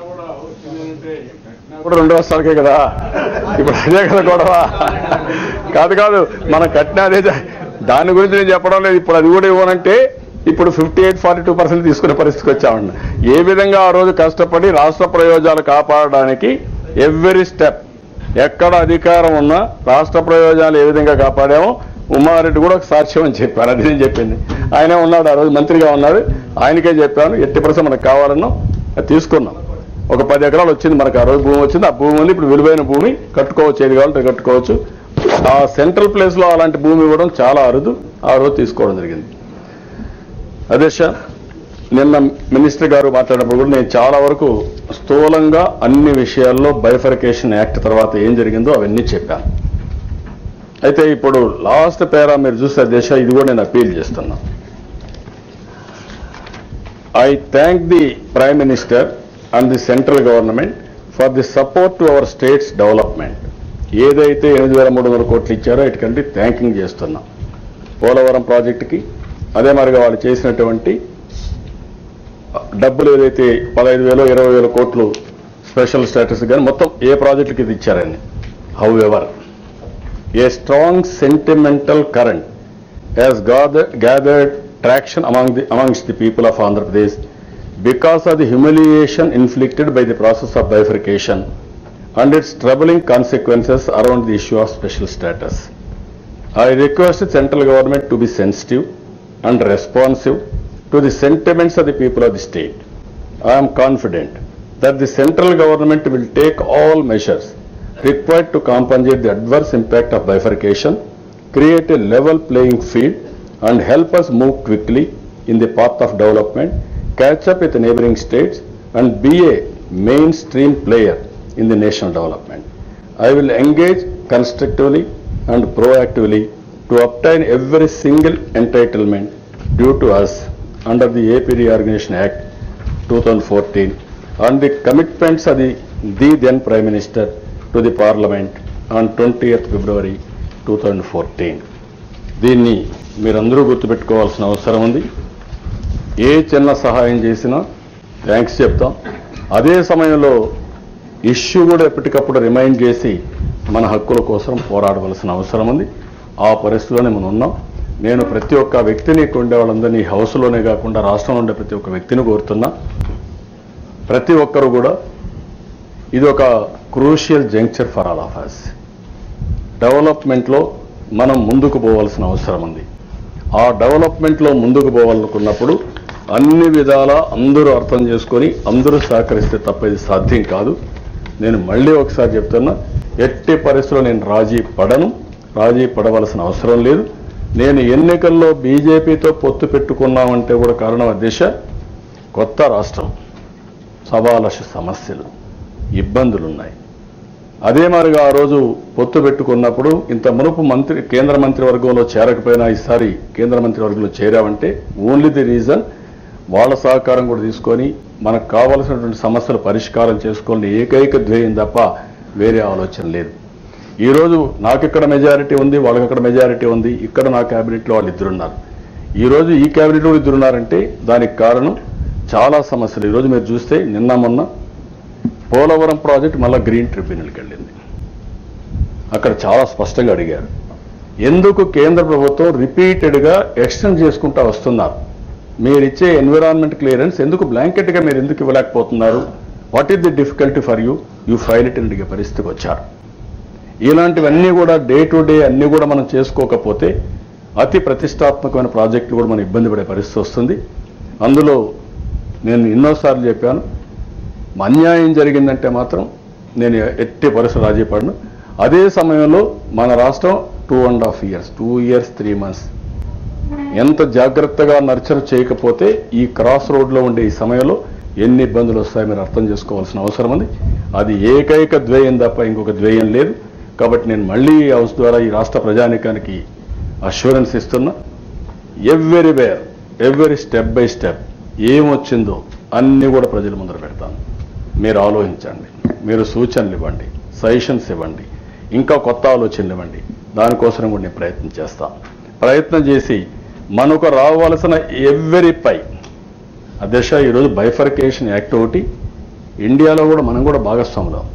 Speaker 1: కూడా 2 వర్షాలకే కదా, ఇప్పుడు అదే కదా గొడవ. కాదు మనం కట్టిన అదే, దాని గురించి నేను చెప్పడం లేదు. ఇప్పుడు అది కూడా ఇవ్వనంటే ఇప్పుడు 58-42% తీసుకునే పరిస్థితికి వచ్చామండి. ఏ విధంగా ఆ రోజు కష్టపడి రాష్ట్ర ప్రయోజనాలు కాపాడడానికి ఎవ్రీ స్టెప్, ఎక్కడ అధికారం ఉన్నా రాష్ట్ర ప్రయోజనాలు ఏ విధంగా కాపాడామో ఉమారెడ్డి కూడా ఒక సాక్ష్యం అని చెప్పారు. అది నేను చెప్పింది. ఆయనే ఉన్నాడు, ఆ రోజు మంత్రిగా ఉన్నాడు, ఆయనకే చెప్పాను. 80% మనకు కావాలన్నాం, అది తీసుకున్నాం. ఒక 10 ఎకరాలు వచ్చింది మనకు, ఆ రోజు భూమి వచ్చింది. ఆ భూమి ఉంది, ఇప్పుడు విలువైన భూమి, కట్టుకోవచ్చు, ఏది కావాలంటే కట్టుకోవచ్చు. ఆ సెంట్రల్ ప్లేస్లో అలాంటి భూమి ఇవ్వడం చాలా అరుదు, ఆ రోజు తీసుకోవడం జరిగింది. అదే సార్, నిన్న మినిస్టర్ గారు మాట్లాడినప్పుడు కూడా నేను చాలా వరకు స్థూలంగా అన్ని విషయాల్లో బైఫర్కేషన్ యాక్ట్ తర్వాత ఏం జరిగిందో అవన్నీ చెప్పాను. అయితే ఇప్పుడు లాస్ట్ పేరా మీరు చూస్తే దేశ, ఇది కూడా నేను అపీల్ చేస్తున్నా. I thank the prime minister and the central government for the support to our states development. ఏదైతే 8,300 కోట్లు ఇచ్చారో ఇటుకంటే థ్యాంకింగ్ చేస్తున్నాం పోలవరం ప్రాజెక్టుకి. అదే మరిగా వాళ్ళు చేసినటువంటి డబ్బులు ఏదైతే 15,000-20,000 కోట్లు స్పెషల్ స్టేటస్ కానీ మొత్తం ఏ ప్రాజెక్టుకి ఇది ఇచ్చారని. However, a strong sentimental current has gathered traction amongst the people of Andhra Pradesh because of the humiliation inflicted by the process of bifurcation and its troubling consequences around the issue of special status. I request the central government to be sensitive and responsive to the sentiments of the people of the state. I am confident that the central government will take all measures required to compensate the adverse impact of bifurcation, create a level playing field and help us move quickly in the path of development, catch up with neighboring states and be a mainstream player in the national development. I will engage constructively and proactively to obtain every single entitlement due to us under the AP Reorganization Act 2014 and the commitments of the then Prime Minister to the Parliament on 20th February 2014. దీన్ని మీరందరూ గుర్తుపెట్టుకోవాల్సిన అవసరం ఉంది. ఏ చిన్న సహాయం చేసినా thanks చెప్తాం. అదే సమయంలో ఇష్యూ కూడా ఎప్పటికప్పుడు రిమైండ్ చేసి మన హక్కుల కోసం పోరాడవలసిన అవసరం ఉంది. ఆ పరిస్థితిలోనే మనం ఉన్నాం. నేను ప్రతి ఒక్క వ్యక్తిని ఉండే వాళ్ళందరినీ హౌస్లోనే కాకుండా రాష్ట్రంలో ఉండే ప్రతి ఒక్క వ్యక్తిని కోరుతున్నా, ప్రతి ఒక్కరు కూడా ఇది ఒక crucial juncture for all of us. డెవలప్మెంట్లో మనం ముందుకు పోవాల్సిన అవసరం ఉంది. ఆ డెవలప్మెంట్లో ముందుకు పోవాలనుకున్నప్పుడు అన్ని విధాలా అందరూ అర్థం చేసుకొని అందరూ సహకరిస్తే తప్ప ఇది సాధ్యం కాదు. నేను మళ్ళీ ఒకసారి చెప్తున్నా, ఎట్టి పరిస్థితుల్లో నేను రాజీ పడవలసిన అవసరం లేదు. నేను ఎన్నికల్లో బీజేపీతో పొత్తు పెట్టుకున్నామంటే కూడా కారణం దిశ కొత్త రాష్ట్రం, సవాలక్ష సమస్యలు, ఇబ్బందులున్నాయి. అదే మాదిరిగా ఆ రోజు పొత్తు పెట్టుకున్నప్పుడు ఇంత మునుపు కేంద్ర మంత్రివర్గంలో చేరకపోయినా ఈసారి కేంద్ర మంత్రివర్గంలో చేరామంటే ఓన్లీ ది రీజన్ వాళ్ళ సహకారం కూడా తీసుకొని మనకు కావలసినటువంటి సమస్యలు పరిష్కారం చేసుకోవాలని ఏకైక ధ్యేయం తప్ప వేరే ఆలోచన లేదు. ఈరోజు నాకు ఇక్కడ మెజారిటీ ఉంది, వాళ్ళకి అక్కడ మెజారిటీ ఉంది. ఇక్కడ నా క్యాబినెట్లో వాళ్ళు ఇద్దరున్నారు. ఈరోజు ఈ క్యాబినెట్లో ఇద్దరున్నారంటే దానికి కారణం చాలా సమస్యలు. ఈరోజు మీరు చూస్తే నిన్న మొన్న పోలవరం ప్రాజెక్ట్ మళ్ళీ గ్రీన్ ట్రిబ్యునల్కి వెళ్ళింది. అక్కడ చాలా స్పష్టంగా అడిగారు, ఎందుకు కేంద్ర ప్రభుత్వం రిపీటెడ్గా ఎక్స్టెండ్ చేసుకుంటూ వస్తున్నారు, మీరిచ్చే ఎన్విరాన్మెంట్ క్లియరెన్స్ ఎందుకు బ్లాంకెట్గా మీరు ఎందుకు ఇవ్వలేకపోతున్నారు, what is the difficulty for you file it అని అడిగే పరిస్థితికి వచ్చారు. ఇలాంటివన్నీ కూడా డే టు డే అన్నీ కూడా మనం చేసుకోకపోతే అతి ప్రతిష్టాత్మకమైన ప్రాజెక్టులు కూడా మనం ఇబ్బంది పడే పరిస్థితి వస్తుంది. అందులో నేను ఎన్నోసార్లు చెప్పాను, అన్యాయం జరిగిందంటే మాత్రం నేను ఎట్టి పరిస్థితులు రాజీ పడను. అదే సమయంలో మన రాష్ట్రం 2.5 years 2 years 3 months ఎంత జాగ్రత్తగా నర్చర్ చేయకపోతే ఈ క్రాస్ రోడ్లో ఉండే ఈ సమయంలో ఎన్ని ఇబ్బందులు వస్తాయో మీరు అర్థం చేసుకోవాల్సిన అవసరం ఉంది. అది ఏకైక ద్వేయం తప్ప ఇంకొక ద్వేయం లేదు. కాబట్టి నేను మళ్ళీ ఈ హౌస్ ద్వారా ఈ రాష్ట్ర ప్రజానీకానికి అష్యూరెన్స్ ఇస్తున్నా. ఎవ్రీ స్టెప్ బై స్టెప్ ఏమొచ్చిందో అన్నీ కూడా ప్రజల ముందర పెడతాను. మీరు ఆలోచించండి, మీరు సూచనలు ఇవ్వండి, సజెషన్స్ ఇవ్వండి, ఇంకా కొత్త ఆలోచనలు ఇవ్వండి. దానికోసం కూడా నేను ప్రయత్నం చేస్తాను. ప్రయత్నం చేసి మనకు రావాల్సిన ఎవ్వరిపై అధ్యక్ష ఈరోజు బైఫర్కేషన్ యాక్ట్ ఒకటి ఇండియాలో కూడా మనం కూడా భాగస్వాములం.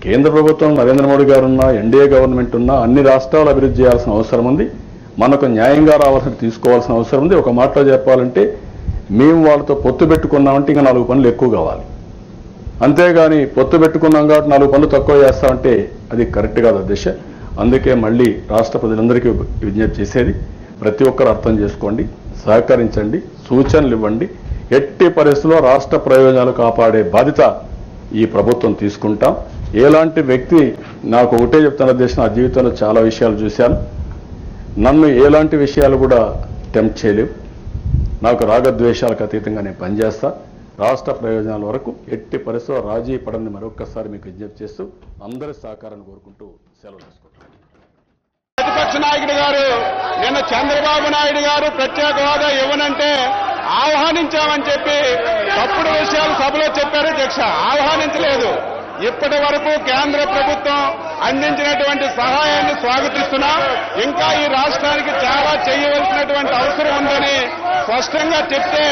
Speaker 1: కేంద్ర ప్రభుత్వం నరేంద్ర మోడీ గారు ఉన్నా, ఎన్డీఏ గవర్నమెంట్ ఉన్నా అన్ని రాష్ట్రాలు అభివృద్ధి చేయాల్సిన అవసరం ఉంది. మనకు న్యాయంగా రావాల్సిన తీసుకోవాల్సిన అవసరం ఉంది. ఒక మాటలో చెప్పాలంటే మేము వాళ్ళతో పొత్తు పెట్టుకున్నామంటే ఇంకా 4 పనులు ఎక్కువ కావాలి. అంతేగాని పొత్తు పెట్టుకున్నాం కాబట్టి 4 పనులు తక్కువ చేస్తామంటే అది కరెక్ట్ కాదు అధ్యక్ష. అందుకే మళ్ళీ రాష్ట్ర ప్రజలందరికీ విజ్ఞప్తి చేసేది ప్రతి ఒక్కరు అర్థం చేసుకోండి, సహకరించండి, సూచనలు ఇవ్వండి. ఎట్టి పరిస్థితుల్లో రాష్ట్ర ప్రయోజనాలు కాపాడే బాధ్యత ఈ ప్రభుత్వం తీసుకుంటాం. ఎలాంటి వ్యక్తి నాకు ఒకటే చెప్తాను అధ్యక్ష, నా జీవితంలో చాలా విషయాలు చూశాను. నన్ను ఎలాంటి విషయాలు కూడా టెంప్ట్ చేయలేవు. నాకు రాగద్వేషాలకు అతీతంగా నేను పనిచేస్తా. రాష్ట్ర ప్రయోజనాల వరకు ఎట్టి పరిస్థితుల్లో రాజీ పడని మరొక్కసారి మీకు విజ్ఞప్తి చేస్తూ అందరి సహకారాన్ని కోరుకుంటూ సెలవు తీసుకుంటాను.
Speaker 6: ప్రతిపక్ష నాయకుడు గారు నిన్న చంద్రబాబు నాయుడు గారు ప్రత్యేక హోదా ఇవ్వనంటే ఆహ్వానించామని చెప్పి తప్పుడు విషయాలు సభలో చెప్పారు అధ్యక్ష. ఆహ్వానించలేదు. ఇప్పటి వరకు కేంద్ర ప్రభుత్వం అందించినటువంటి సహాయాన్ని స్వాగతిస్తున్నాం. ఇంకా ఈ రాష్ట్రానికి చాలా చేయవలసినటువంటి అవసరం ఉందని స్పష్టంగా చెప్తే